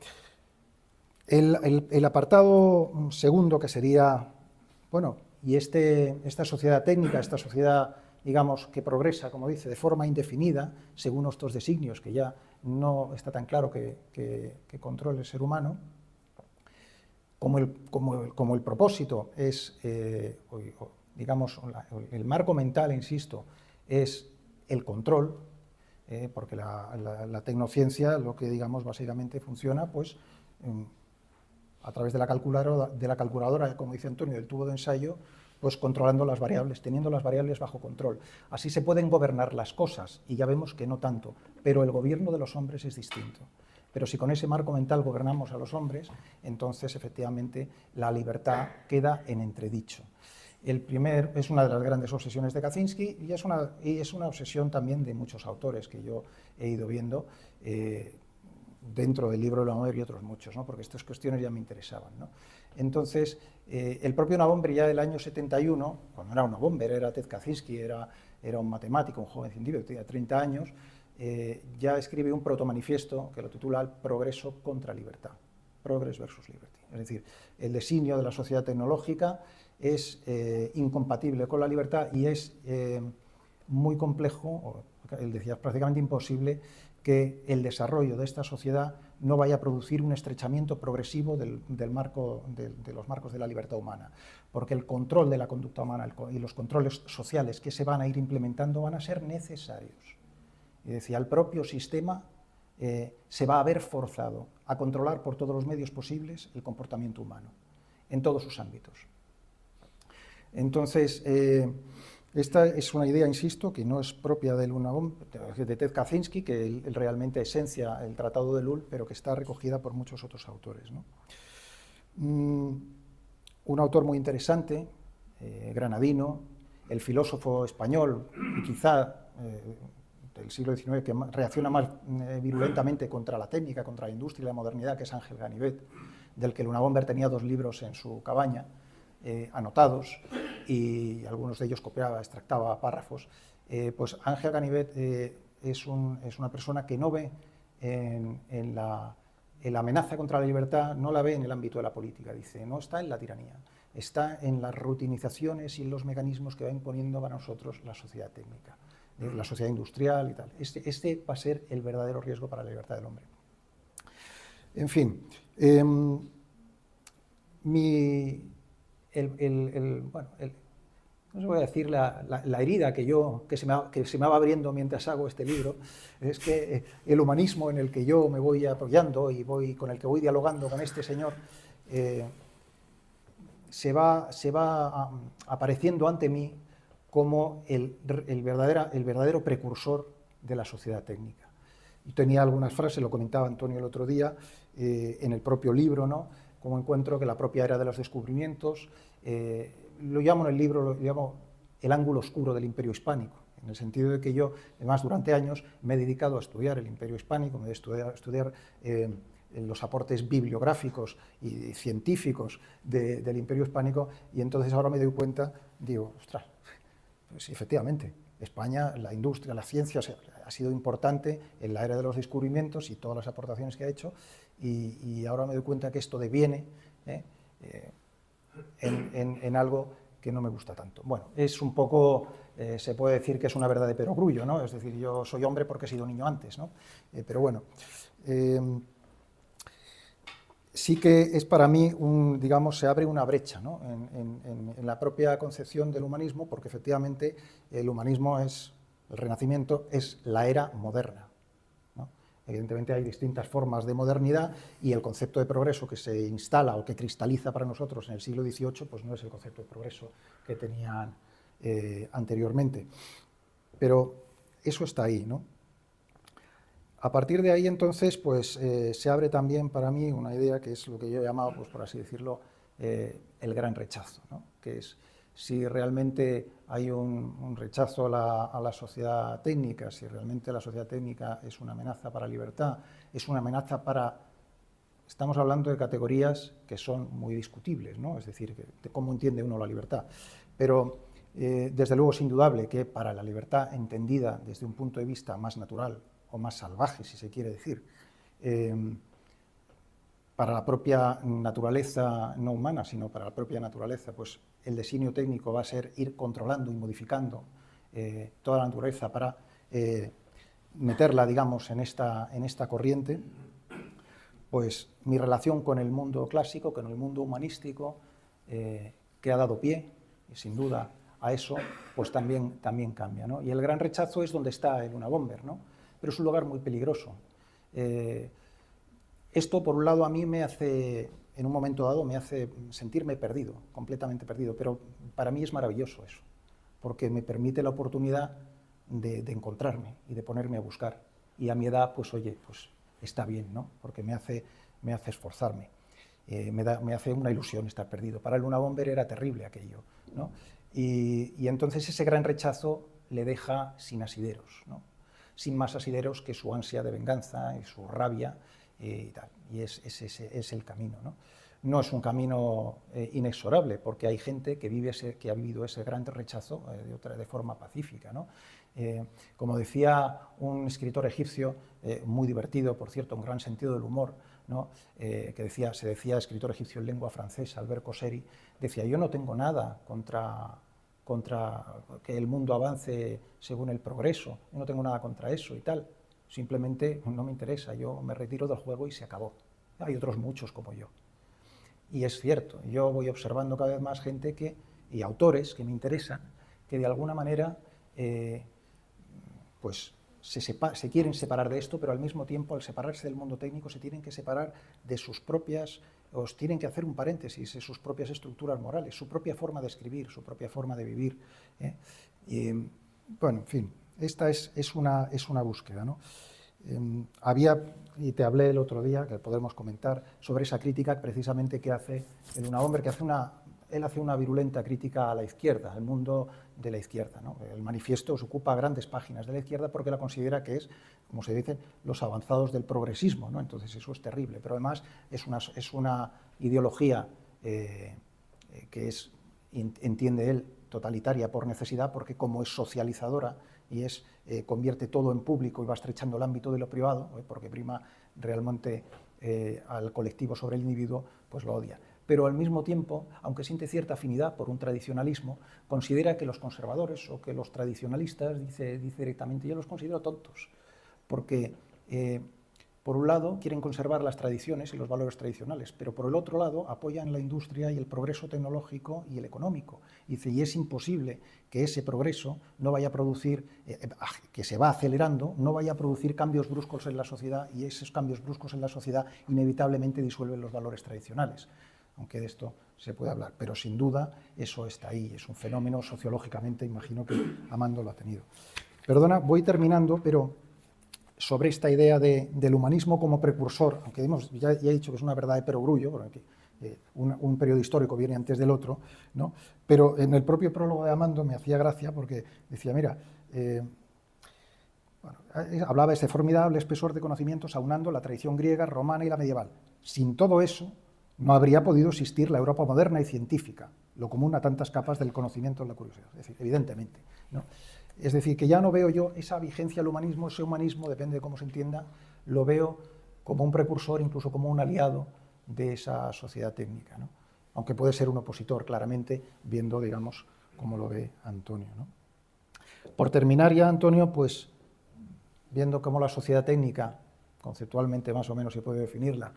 El apartado segundo, que sería, bueno, y esta sociedad técnica, esta sociedad, digamos, que progresa, como dice, de forma indefinida, según estos designios que ya no está tan claro que controle el ser humano, como el propósito es, digamos, el marco mental, insisto, es el control, porque la tecnociencia, lo que, digamos, básicamente funciona, pues, a través de la calculadora, como dice Antonio, del tubo de ensayo, pues controlando las variables, teniendo las variables bajo control. Así se pueden gobernar las cosas, y ya vemos que no tanto, pero el gobierno de los hombres es distinto. Pero si con ese marco mental gobernamos a los hombres, entonces efectivamente la libertad queda en entredicho. Es una de las grandes obsesiones de Kaczynski y es una obsesión también de muchos autores que yo he ido viendo dentro del libro de Luna Bomber y otros muchos, ¿no? Porque estas cuestiones ya me interesaban, ¿no? Entonces, el propio Luna Bomber ya del año 71, cuando era Luna Bomber, era Ted Kaczynski, era un matemático, un joven científico, tenía 30 años, ya escribe un protomanifiesto que lo titula El progreso contra libertad, Progress versus Liberty. Es decir, el designio de la sociedad tecnológica es incompatible con la libertad y es muy complejo, él decía, es prácticamente imposible que el desarrollo de esta sociedad no vaya a producir un estrechamiento progresivo de los marcos de la libertad humana, porque el control de la conducta humana y los controles sociales que se van a ir implementando van a ser necesarios. Y decía, el propio sistema se va a ver forzado a controlar por todos los medios posibles el comportamiento humano, en todos sus ámbitos. Entonces, esta es una idea, insisto, que no es propia de Ted Kaczynski, que él realmente esencia el Tratado de Lul, pero que está recogida por muchos otros autores, ¿no? Un autor muy interesante, granadino, el filósofo español, quizá del siglo XIX, que reacciona más virulentamente contra la técnica, contra la industria y la modernidad, que es Ángel Ganivet, del que Luna-Bomber tenía 2 libros en su cabaña, anotados, y algunos de ellos copiaba, extractaba párrafos. Pues Ángel Ganivet es una persona que no ve en la amenaza contra la libertad, no la ve en el ámbito de la política, dice, no está en la tiranía, está en las rutinizaciones y en los mecanismos que va imponiendo para nosotros la sociedad técnica, la sociedad industrial y tal. Este va a ser el verdadero riesgo para la libertad del hombre. En fin, no os voy a decir la herida que se me va abriendo mientras hago este libro, es que el humanismo en el que yo me voy apoyando y con el que voy dialogando con este señor se va apareciendo ante mí como el verdadero precursor de la sociedad técnica. Y tenía algunas frases, lo comentaba Antonio el otro día, en el propio libro, ¿no? Como encuentro que la propia era de los descubrimientos, lo llamo en el libro, lo llamo el ángulo oscuro del Imperio Hispánico, en el sentido de que yo, además, durante años me he dedicado a estudiar el Imperio Hispánico, me he dedicado a estudiar los aportes bibliográficos y científicos del Imperio Hispánico, y entonces ahora me doy cuenta, digo, ostras, pues efectivamente, España, la industria, la ciencia ha sido importante en la era de los descubrimientos y todas las aportaciones que ha hecho, y ahora me doy cuenta que esto deviene en algo que no me gusta tanto. Bueno, es un poco, se puede decir que es una verdad de perogrullo, ¿no? Es decir, yo soy hombre porque he sido niño antes, ¿no? Pero bueno, sí que es para mí, digamos, se abre una brecha, ¿no? en la propia concepción del humanismo, porque efectivamente el humanismo el Renacimiento es la era moderna, ¿no? Evidentemente hay distintas formas de modernidad y el concepto de progreso que se instala o que cristaliza para nosotros en el siglo XVIII, pues no es el concepto de progreso que tenían anteriormente. Pero eso está ahí, ¿no? A partir de ahí, entonces, pues se abre también para mí una idea que es lo que yo he llamado, pues por así decirlo, el gran rechazo, ¿no? Que es si realmente hay un rechazo a la sociedad técnica, si realmente la sociedad técnica es una amenaza para la libertad, es una amenaza para... Estamos hablando de categorías que son muy discutibles, ¿no? Es decir, de cómo entiende uno la libertad. Pero, desde luego, es indudable que para la libertad entendida desde un punto de vista más natural, o más salvaje, si se quiere decir, para la propia naturaleza no humana, sino para la propia naturaleza, pues el designio técnico va a ser ir controlando y modificando toda la naturaleza para meterla, digamos, en esta corriente. Pues mi relación con el mundo clásico, con el mundo humanístico, que ha dado pie, y sin duda, a eso, pues también cambia, ¿no? Y el gran rechazo es donde está el Luna-Bomber, ¿no? Pero es un lugar muy peligroso. Esto, por un lado, a mí me hace, en un momento dado, me hace sentirme perdido, completamente perdido, pero para mí es maravilloso eso, porque me permite la oportunidad de encontrarme y de ponerme a buscar. Y a mi edad, pues oye, pues está bien, ¿no? Porque me hace esforzarme, me hace una ilusión estar perdido. Para el Luna-Bomber era terrible aquello, ¿no? Y entonces ese gran rechazo le deja sin asideros, ¿no? Sin más asideros que su ansia de venganza y su rabia y tal. Y ese es el camino, ¿no? No es un camino inexorable, porque hay gente que ha vivido ese gran rechazo de forma pacífica, ¿no? Como decía un escritor egipcio, muy divertido, por cierto, un gran sentido del humor, ¿no? Se decía escritor egipcio en lengua francesa, Albert Cosseri, decía, yo no tengo nada contra contra que el mundo avance según el progreso, yo no tengo nada contra eso y tal, simplemente no me interesa, yo me retiro del juego y se acabó. Hay otros muchos como yo. Y es cierto, yo voy observando cada vez más gente y autores que me interesan, que de alguna manera pues se quieren separar de esto, pero al mismo tiempo, al separarse del mundo técnico, se tienen que separar de sus propias, os tienen que hacer un paréntesis de sus propias estructuras morales, su propia forma de escribir, su propia forma de vivir. Y, bueno, en fin, esta es una búsqueda, ¿no? Y te hablé el otro día, que podemos comentar, sobre esa crítica precisamente que hace el Unabomber, que él hace una virulenta crítica a la izquierda, al mundo de la izquierda, ¿no? El manifiesto se ocupa grandes páginas de la izquierda porque la considera que es, como se dice, los avanzados del progresismo, ¿no? Entonces eso es terrible, pero además es una ideología que entiende él, totalitaria por necesidad, porque como es socializadora y convierte todo en público y va estrechando el ámbito de lo privado, porque prima realmente al colectivo sobre el individuo, pues lo odia. Pero al mismo tiempo, aunque siente cierta afinidad por un tradicionalismo, considera que los conservadores o que los tradicionalistas, dice directamente, yo los considero tontos, porque por un lado quieren conservar las tradiciones y los valores tradicionales, pero por el otro lado apoyan la industria y el progreso tecnológico y el económico. Dice, y es imposible que ese progreso no vaya a producir, que se va acelerando, no vaya a producir cambios bruscos en la sociedad, y esos cambios bruscos en la sociedad inevitablemente disuelven los valores tradicionales. Aunque de esto se puede hablar, pero sin duda eso está ahí, es un fenómeno sociológicamente, imagino que Amando lo ha tenido. Perdona, voy terminando, pero sobre esta idea del humanismo como precursor, aunque ya he dicho que es una verdad de perogrullo, porque un periodo histórico viene antes del otro, ¿no? Pero en el propio prólogo de Amando me hacía gracia porque decía, mira, hablaba de ese formidable espesor de conocimientos aunando la tradición griega, romana y la medieval. Sin todo eso, no habría podido existir la Europa moderna y científica, lo común a tantas capas del conocimiento y la curiosidad, es decir, evidentemente, ¿no? Es decir, que ya no veo yo esa vigencia al humanismo, ese humanismo, depende de cómo se entienda, lo veo como un precursor, incluso como un aliado de esa sociedad técnica, ¿no? Aunque puede ser un opositor, claramente, viendo, digamos, cómo lo ve Antonio, ¿no? Por terminar ya, Antonio, pues, viendo cómo la sociedad técnica, conceptualmente más o menos se puede definirla,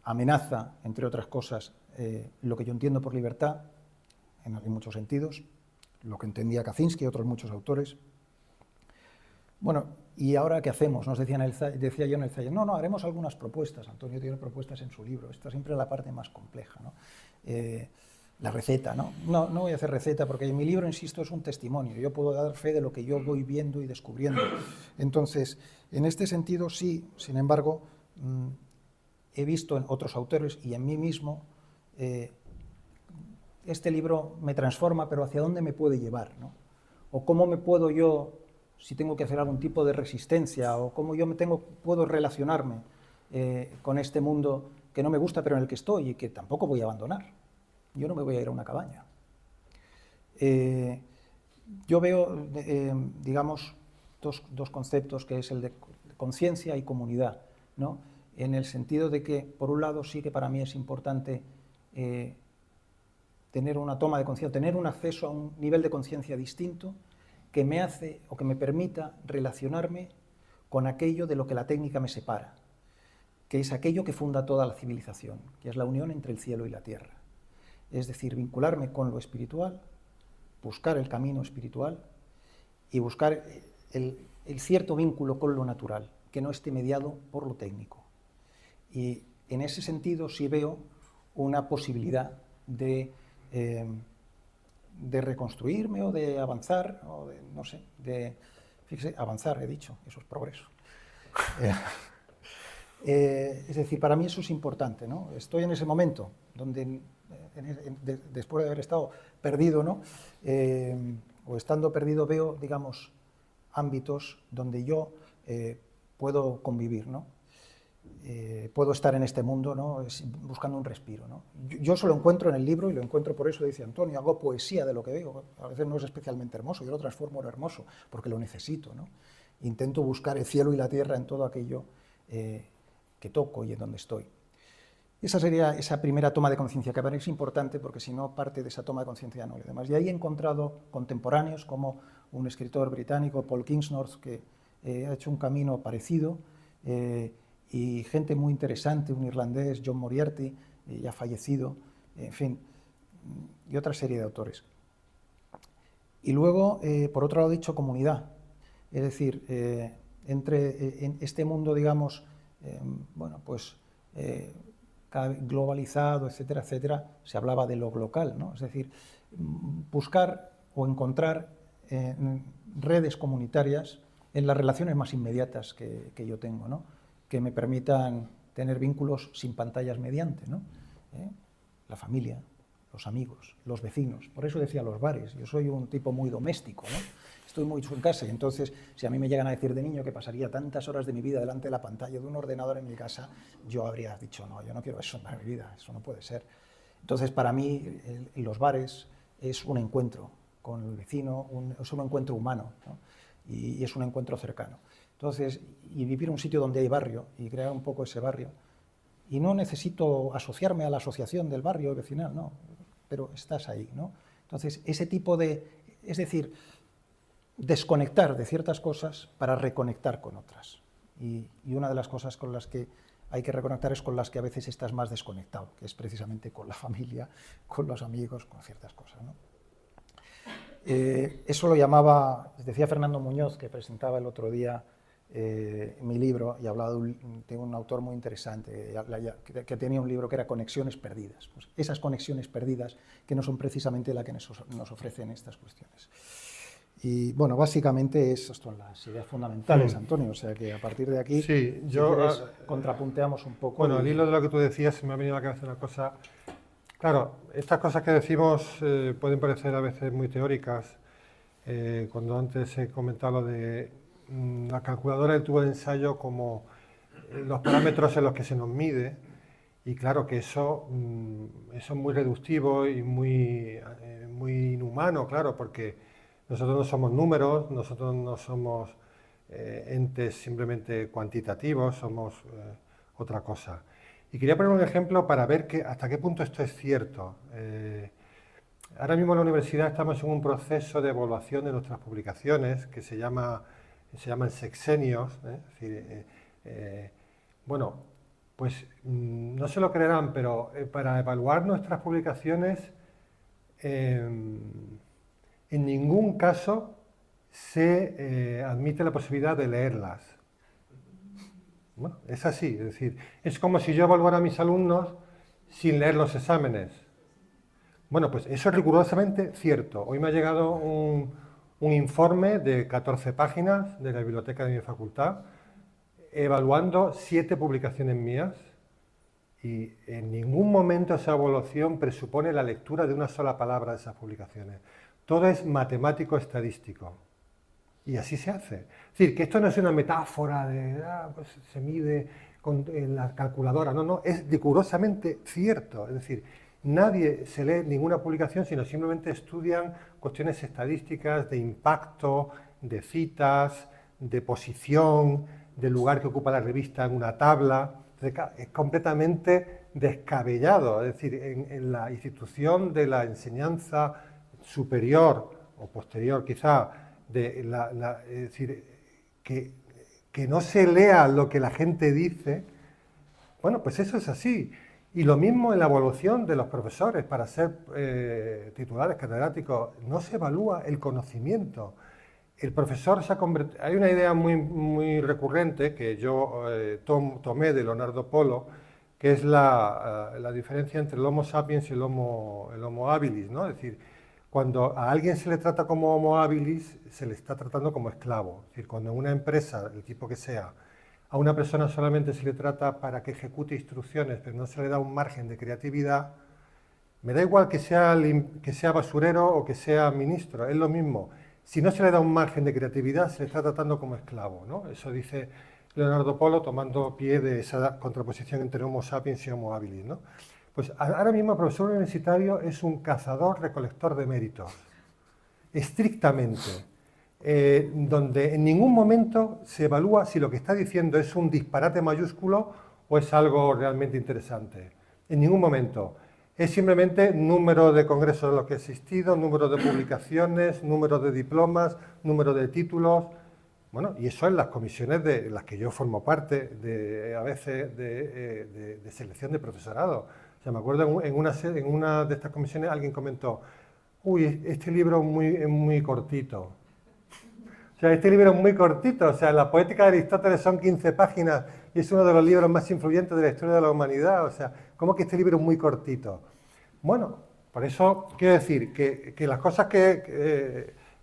amenaza, entre otras cosas, lo que yo entiendo por libertad, en muchos sentidos, lo que entendía Kaczynski y otros muchos autores. Bueno, ¿y ahora qué hacemos? Decía yo en el ensayo, no, haremos algunas propuestas. Antonio tiene propuestas en su libro, esta siempre es la parte más compleja, ¿no? La receta, ¿no? No voy a hacer receta porque en mi libro, insisto, es un testimonio, yo puedo dar fe de lo que yo voy viendo y descubriendo. Entonces, en este sentido sí, sin embargo, he visto en otros autores y en mí mismo, este libro me transforma, pero ¿hacia dónde me puede llevar, ¿no? O cómo me puedo yo, si tengo que hacer algún tipo de resistencia, o cómo yo puedo relacionarme con este mundo que no me gusta, pero en el que estoy y que tampoco voy a abandonar. Yo no me voy a ir a una cabaña. Yo veo, digamos, dos conceptos, que es el de conciencia y comunidad, ¿no? En el sentido de que, por un lado, sí que para mí es importante tener una toma de conciencia, tener un acceso a un nivel de conciencia distinto que me hace o que me permita relacionarme con aquello de lo que la técnica me separa, que es aquello que funda toda la civilización, que es la unión entre el cielo y la tierra. Es decir, vincularme con lo espiritual, buscar el camino espiritual y buscar el cierto vínculo con lo natural, que no esté mediado por lo técnico. Y en ese sentido sí veo una posibilidad de reconstruirme o de avanzar, o de, no sé, fíjese, avanzar, he dicho, eso es progreso. Es decir, para mí eso es importante, ¿no? Estoy en ese momento donde, después de haber estado perdido, ¿no? O estando perdido, veo, digamos, ámbitos donde yo puedo convivir, ¿no? Puedo estar en este mundo, ¿no? Buscando un respiro, ¿no? Yo eso lo encuentro en el libro y lo encuentro por eso, dice Antonio, hago poesía de lo que veo. A veces no es especialmente hermoso, yo lo transformo en hermoso porque lo necesito, ¿no? Intento buscar el cielo y la tierra en todo aquello que toco y en donde estoy. Esa sería esa primera toma de conciencia, que para mí es importante porque si no parte de esa toma de conciencia no. Y además, y ahí he encontrado contemporáneos como un escritor británico, Paul Kingsnorth, que ha hecho un camino parecido, y gente muy interesante, un irlandés, John Moriarty, ya fallecido, en fin, y otra serie de autores. Y luego, por otro lado, he dicho comunidad, es decir, en este mundo, digamos, bueno, pues globalizado, etcétera, etcétera, se hablaba de lo local, ¿no? Es decir, buscar o encontrar redes comunitarias en las relaciones más inmediatas que yo tengo, ¿no? Que me permitan tener vínculos sin pantallas mediante, ¿no? La familia, los amigos, los vecinos. Por eso decía los bares. Yo soy un tipo muy doméstico, ¿no? Estoy mucho en casa y entonces, si a mí me llegan a decir de niño que pasaría tantas horas de mi vida delante de la pantalla de un ordenador en mi casa, yo habría dicho, no, yo no quiero eso para mi vida, eso no puede ser. Entonces, para mí, los bares es un encuentro con el vecino, es un encuentro humano, ¿no? Y es un encuentro cercano. Entonces, y vivir en un sitio donde hay barrio y crear un poco ese barrio. Y no necesito asociarme a la asociación del barrio vecinal, no, pero estás ahí, ¿no? Entonces, ese tipo de, es decir, desconectar de ciertas cosas para reconectar con otras. Y una de las cosas con las que hay que reconectar es con las que a veces estás más desconectado, que es precisamente con la familia, con los amigos, con ciertas cosas, ¿no? Eso lo llamaba, decía Fernando Muñoz, que presentaba el otro día mi libro, y hablaba de un autor muy interesante, que tenía un libro que era Conexiones Perdidas. Pues esas conexiones perdidas que no son precisamente las que nos ofrecen estas cuestiones. Y bueno, básicamente esas son las ideas fundamentales, Antonio, o sea que a partir de aquí, sí, si quieres, contrapunteamos un poco. Bueno, al hilo de lo que tú decías, me ha venido a la cabeza una cosa. Claro, estas cosas que decimos pueden parecer a veces muy teóricas. Cuando antes he comentado lo de la calculadora del tubo de ensayo como los parámetros en los que se nos mide, y claro que eso es muy reductivo y muy inhumano, claro, porque nosotros no somos números, nosotros no somos entes simplemente cuantitativos, somos otra cosa. Y quería poner un ejemplo para ver hasta qué punto esto es cierto. Ahora mismo en la universidad estamos en un proceso de evaluación de nuestras publicaciones que se llaman sexenios. Es decir, bueno, pues no se lo creerán, pero para evaluar nuestras publicaciones en ningún caso se admite la posibilidad de leerlas. Bueno, es así, es decir, es como si yo evaluara a mis alumnos sin leer los exámenes. Bueno, pues eso es rigurosamente cierto. Hoy me ha llegado un informe de 14 páginas de la biblioteca de mi facultad evaluando 7 publicaciones mías y en ningún momento esa evaluación presupone la lectura de una sola palabra de esas publicaciones. Todo es matemático-estadístico. Y así se hace. Es decir, que esto no es una metáfora de, pues se mide en la calculadora. No, no, es rigurosamente cierto. Es decir, nadie se lee ninguna publicación, sino simplemente estudian cuestiones estadísticas de impacto, de citas, de posición, del lugar que ocupa la revista en una tabla. Es completamente descabellado. Es decir, en la institución de la enseñanza superior o posterior quizá, es decir, que no se lea lo que la gente dice, bueno, pues eso es así. Y lo mismo en la evaluación de los profesores para ser titulares, catedráticos, no se evalúa el conocimiento. El profesor se ha convertido... Hay una idea muy recurrente que yo tomé de Leonardo Polo, que es la diferencia entre el Homo sapiens y el Homo habilis, ¿no? Es decir, cuando a alguien se le trata como Homo habilis, se le está tratando como esclavo. Es decir, cuando en una empresa, del tipo que sea, a una persona solamente se le trata para que ejecute instrucciones, pero no se le da un margen de creatividad, me da igual que sea basurero o que sea ministro, es lo mismo. Si no se le da un margen de creatividad, se le está tratando como esclavo, ¿no? Eso dice Leonardo Polo tomando pie de esa contraposición entre Homo sapiens y Homo habilis, ¿no? Pues ahora mismo el profesor universitario es un cazador-recolector de méritos, estrictamente, donde en ningún momento se evalúa si lo que está diciendo es un disparate mayúsculo o es algo realmente interesante. en ningún momento. Es simplemente número de congresos en los que he asistido, número de publicaciones, número de diplomas, número de títulos. Bueno, y eso en las comisiones de las que yo formo parte, a veces de selección de profesorado. O sea, me acuerdo en una de estas comisiones alguien comentó, uy, este libro es muy cortito. O sea, este libro es muy cortito, o sea, la poética de Aristóteles son 15 páginas y es uno de los libros más influyentes de la historia de la humanidad. O sea, ¿cómo que este libro es muy cortito? Bueno, por eso quiero decir que las cosas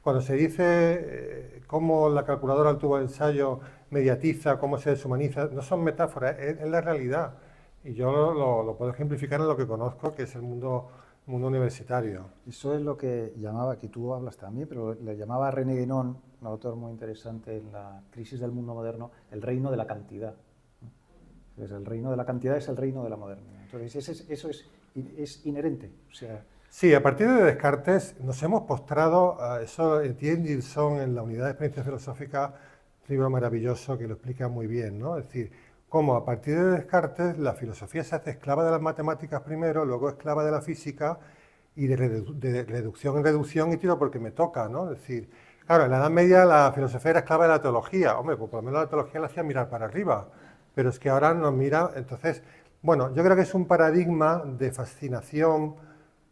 cuando se dice cómo la calculadora del tubo de ensayo mediatiza, cómo se deshumaniza, no son metáforas, es la realidad. Y yo lo puedo ejemplificar en lo que conozco, que es el mundo universitario. Eso es lo que llamaba, que tú hablas también, pero le llamaba René Guénon, un autor muy interesante en la crisis del mundo moderno, el reino de la cantidad. Entonces, el reino de la cantidad es el reino de la modernidad. Entonces, eso es inherente. O sea, sí, a partir de Descartes nos hemos postrado, eso entiende Gilson en la unidad de experiencia filosófica, un libro maravilloso que lo explica muy bien, ¿no? Es decir, cómo a partir de Descartes la filosofía se hace esclava de las matemáticas primero, luego esclava de la física y de reducción en reducción y tiro porque me toca, ¿no? Es decir, claro, en la Edad Media la filosofía era esclava de la teología. Hombre, pues por lo menos la teología la hacía mirar para arriba, pero es que ahora nos mira, entonces, bueno, yo creo que es un paradigma de fascinación.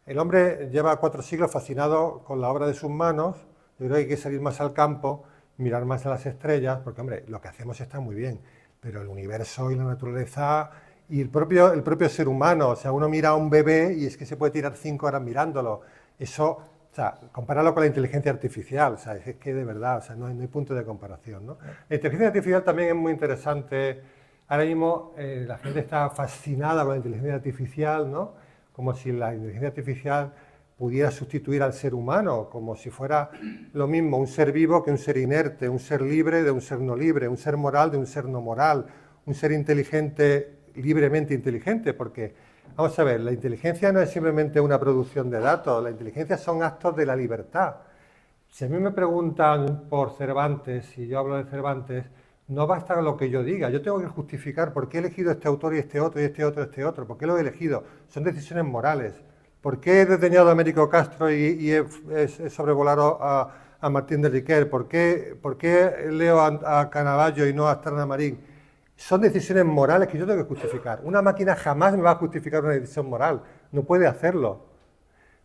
El hombre lleva 4 siglos fascinado con la obra de sus manos. Yo creo que hay que salir más al campo, mirar más a las estrellas, porque, hombre, lo que hacemos está muy bien, pero el universo y la naturaleza y el propio ser humano, o sea, uno mira a un bebé y es que se puede tirar 5 horas mirándolo. Eso, o sea, compáralo con la inteligencia artificial, o sea, es que de verdad, o sea, no hay punto de comparación, ¿no? La inteligencia artificial también es muy interesante. Ahora mismo la gente está fascinada con la inteligencia artificial, ¿no? Como si la inteligencia artificial pudiera sustituir al ser humano, como si fuera lo mismo un ser vivo que un ser inerte, un ser libre de un ser no libre, un ser moral de un ser no moral, un ser inteligente libremente inteligente, porque, vamos a ver, la inteligencia no es simplemente una producción de datos, la inteligencia son actos de la libertad. Si a mí me preguntan por Cervantes, si yo hablo de Cervantes, no basta lo que yo diga, yo tengo que justificar por qué he elegido este autor y este otro y este otro y este otro, por qué lo he elegido, son decisiones morales. ¿Por qué he desdeñado a Américo Castro y he sobrevolado a Martín de Riquer? ¿Por qué leo a Caravaggio y no a Estrada Marín? Son decisiones morales que yo tengo que justificar. Una máquina jamás me va a justificar una decisión moral, no puede hacerlo.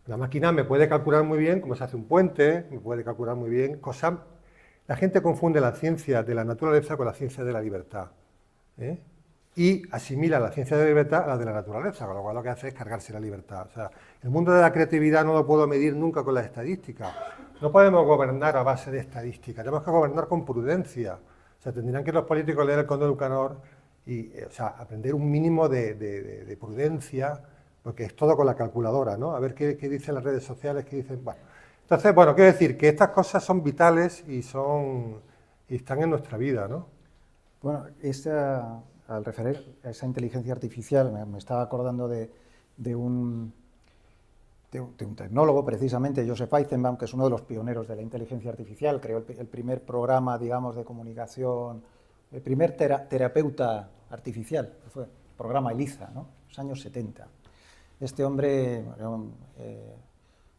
La máquina me puede calcular muy bien cómo se hace un puente, me puede calcular muy bien cosas. La gente confunde la ciencia de la naturaleza con la ciencia de la libertad, ¿eh? Y asimila la ciencia de la libertad a la de la naturaleza, con lo cual lo que hace es cargarse la libertad. O sea, el mundo de la creatividad no lo puedo medir nunca con la estadística. No podemos gobernar a base de estadística, tenemos que gobernar con prudencia. O sea, tendrían que los políticos leer el Conde de Lucanor y o sea, aprender un mínimo de prudencia, porque es todo con la calculadora, ¿no? A ver qué dicen las redes sociales, qué dicen. Bueno. Entonces, bueno, quiero decir que estas cosas son vitales y están en nuestra vida, ¿no? Bueno, al referir a esa inteligencia artificial, me estaba acordando de un tecnólogo, precisamente, Joseph Eisenbaum, que es uno de los pioneros de la inteligencia artificial, creó el primer programa, digamos, de comunicación, el primer terapeuta artificial, que fue el programa ELIZA, ¿no? En los años 70. Este hombre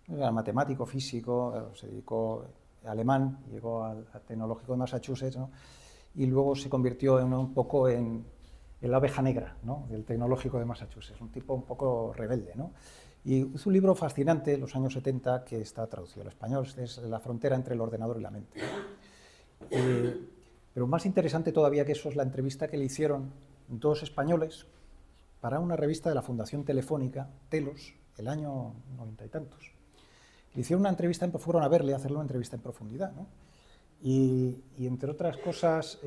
era matemático, físico, se dedicó alemán, llegó al Tecnológico de Massachusetts, ¿no? Y luego se convirtió un poco en la oveja negra, ¿no?, del Tecnológico de Massachusetts, un tipo un poco rebelde, ¿no? Y es un libro fascinante, los años 70, que está traducido al español, es La frontera entre el ordenador y la mente. Pero más interesante todavía que eso es la entrevista que le hicieron dos españoles para una revista de la Fundación Telefónica, Telos, el año 90 y tantos. Le hicieron una entrevista, fueron a verle, a hacerle una entrevista en profundidad, ¿no? Y entre otras cosas,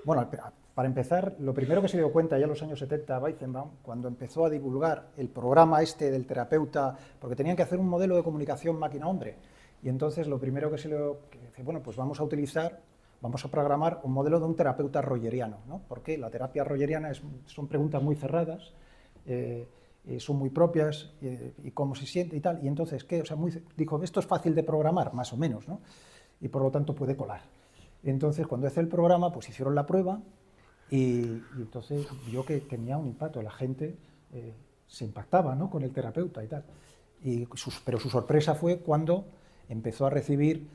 bueno, para empezar, lo primero que se dio cuenta ya en los años 70, Weizenbaum, cuando empezó a divulgar el programa este del terapeuta, porque tenían que hacer un modelo de comunicación máquina-hombre, y entonces lo primero que dice, bueno, pues vamos a programar un modelo de un terapeuta rogeriano, ¿no? Porque la terapia rogeriana son preguntas muy cerradas, son muy propias, y cómo se siente y tal, y entonces, ¿qué? O sea, dijo, esto es fácil de programar, más o menos, ¿no? Y por lo tanto puede colar. Entonces, cuando hice el programa, pues hicieron la prueba y entonces vio que tenía un impacto. La gente se impactaba, ¿no?, con el terapeuta y tal. Pero su sorpresa fue cuando empezó a recibir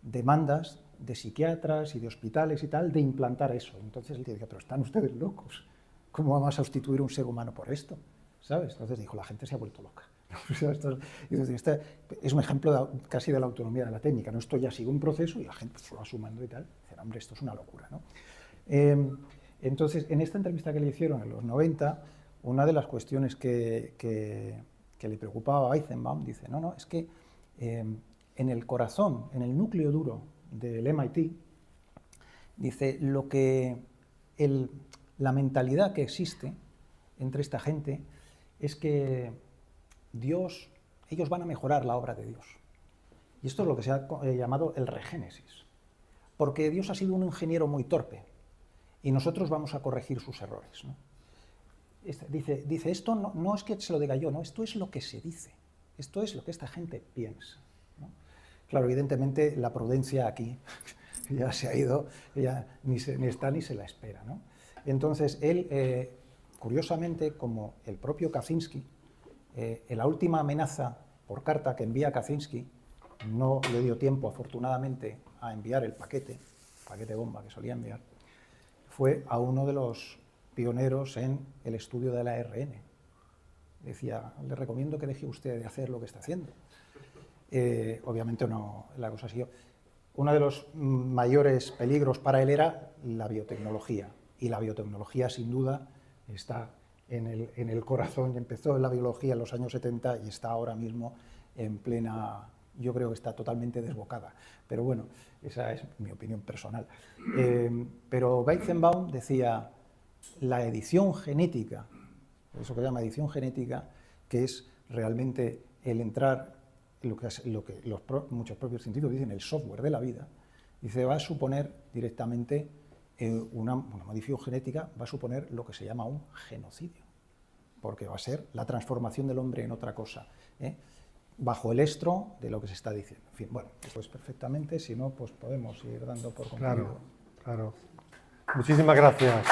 demandas de psiquiatras y de hospitales y tal de implantar eso. Entonces él decía, pero están ustedes locos, ¿cómo vamos a sustituir un ser humano por esto? ¿Sabes? Entonces dijo, la gente se ha vuelto loca. Este es un ejemplo casi de la autonomía de la técnica, ¿no? Esto ya sigue un proceso y la gente pues, lo va sumando y tal. Dicen, hombre, esto es una locura, ¿no? Entonces, en esta entrevista que le hicieron en los 90, una de las cuestiones que le preocupaba a Weizenbaum, dice, no, es que en el corazón, en el núcleo duro del MIT, dice, la mentalidad que existe entre esta gente es que ellos van a mejorar la obra de Dios. Y esto es lo que se ha llamado el regénesis. Porque Dios ha sido un ingeniero muy torpe y nosotros vamos a corregir sus errores, ¿no? Dice, esto no es que se lo diga yo, no, esto es lo que se dice, esto es lo que esta gente piensa, ¿no? Claro, evidentemente la prudencia aquí ya se ha ido, ya ni está ni se la espera, ¿no? Entonces él, curiosamente, como el propio Kaczynski, en la última amenaza por carta que envía Kaczynski, no le dio tiempo, afortunadamente, a enviar el paquete bomba que solía enviar, fue a uno de los pioneros en el estudio del ARN. Decía, le recomiendo que deje usted de hacer lo que está haciendo. Obviamente no, la cosa siguió. Uno de los mayores peligros para él era la biotecnología, y la biotecnología, sin duda, está en el corazón. Empezó en la biología en los años 70 y está ahora mismo en plena, yo creo que está totalmente desbocada. Pero bueno, esa es mi opinión personal. Pero Weizenbaum decía, la edición genética, eso que se llama edición genética, que es realmente el entrar en lo que muchos propios científicos dicen, el software de la vida, dice, va a suponer directamente una modificación genética, va a suponer lo que se llama un genocidio, porque va a ser la transformación del hombre en otra cosa, bajo el estro de lo que se está diciendo. En fin, bueno, pues perfectamente, si no, pues podemos ir dando por concluido. Claro, claro. Muchísimas gracias.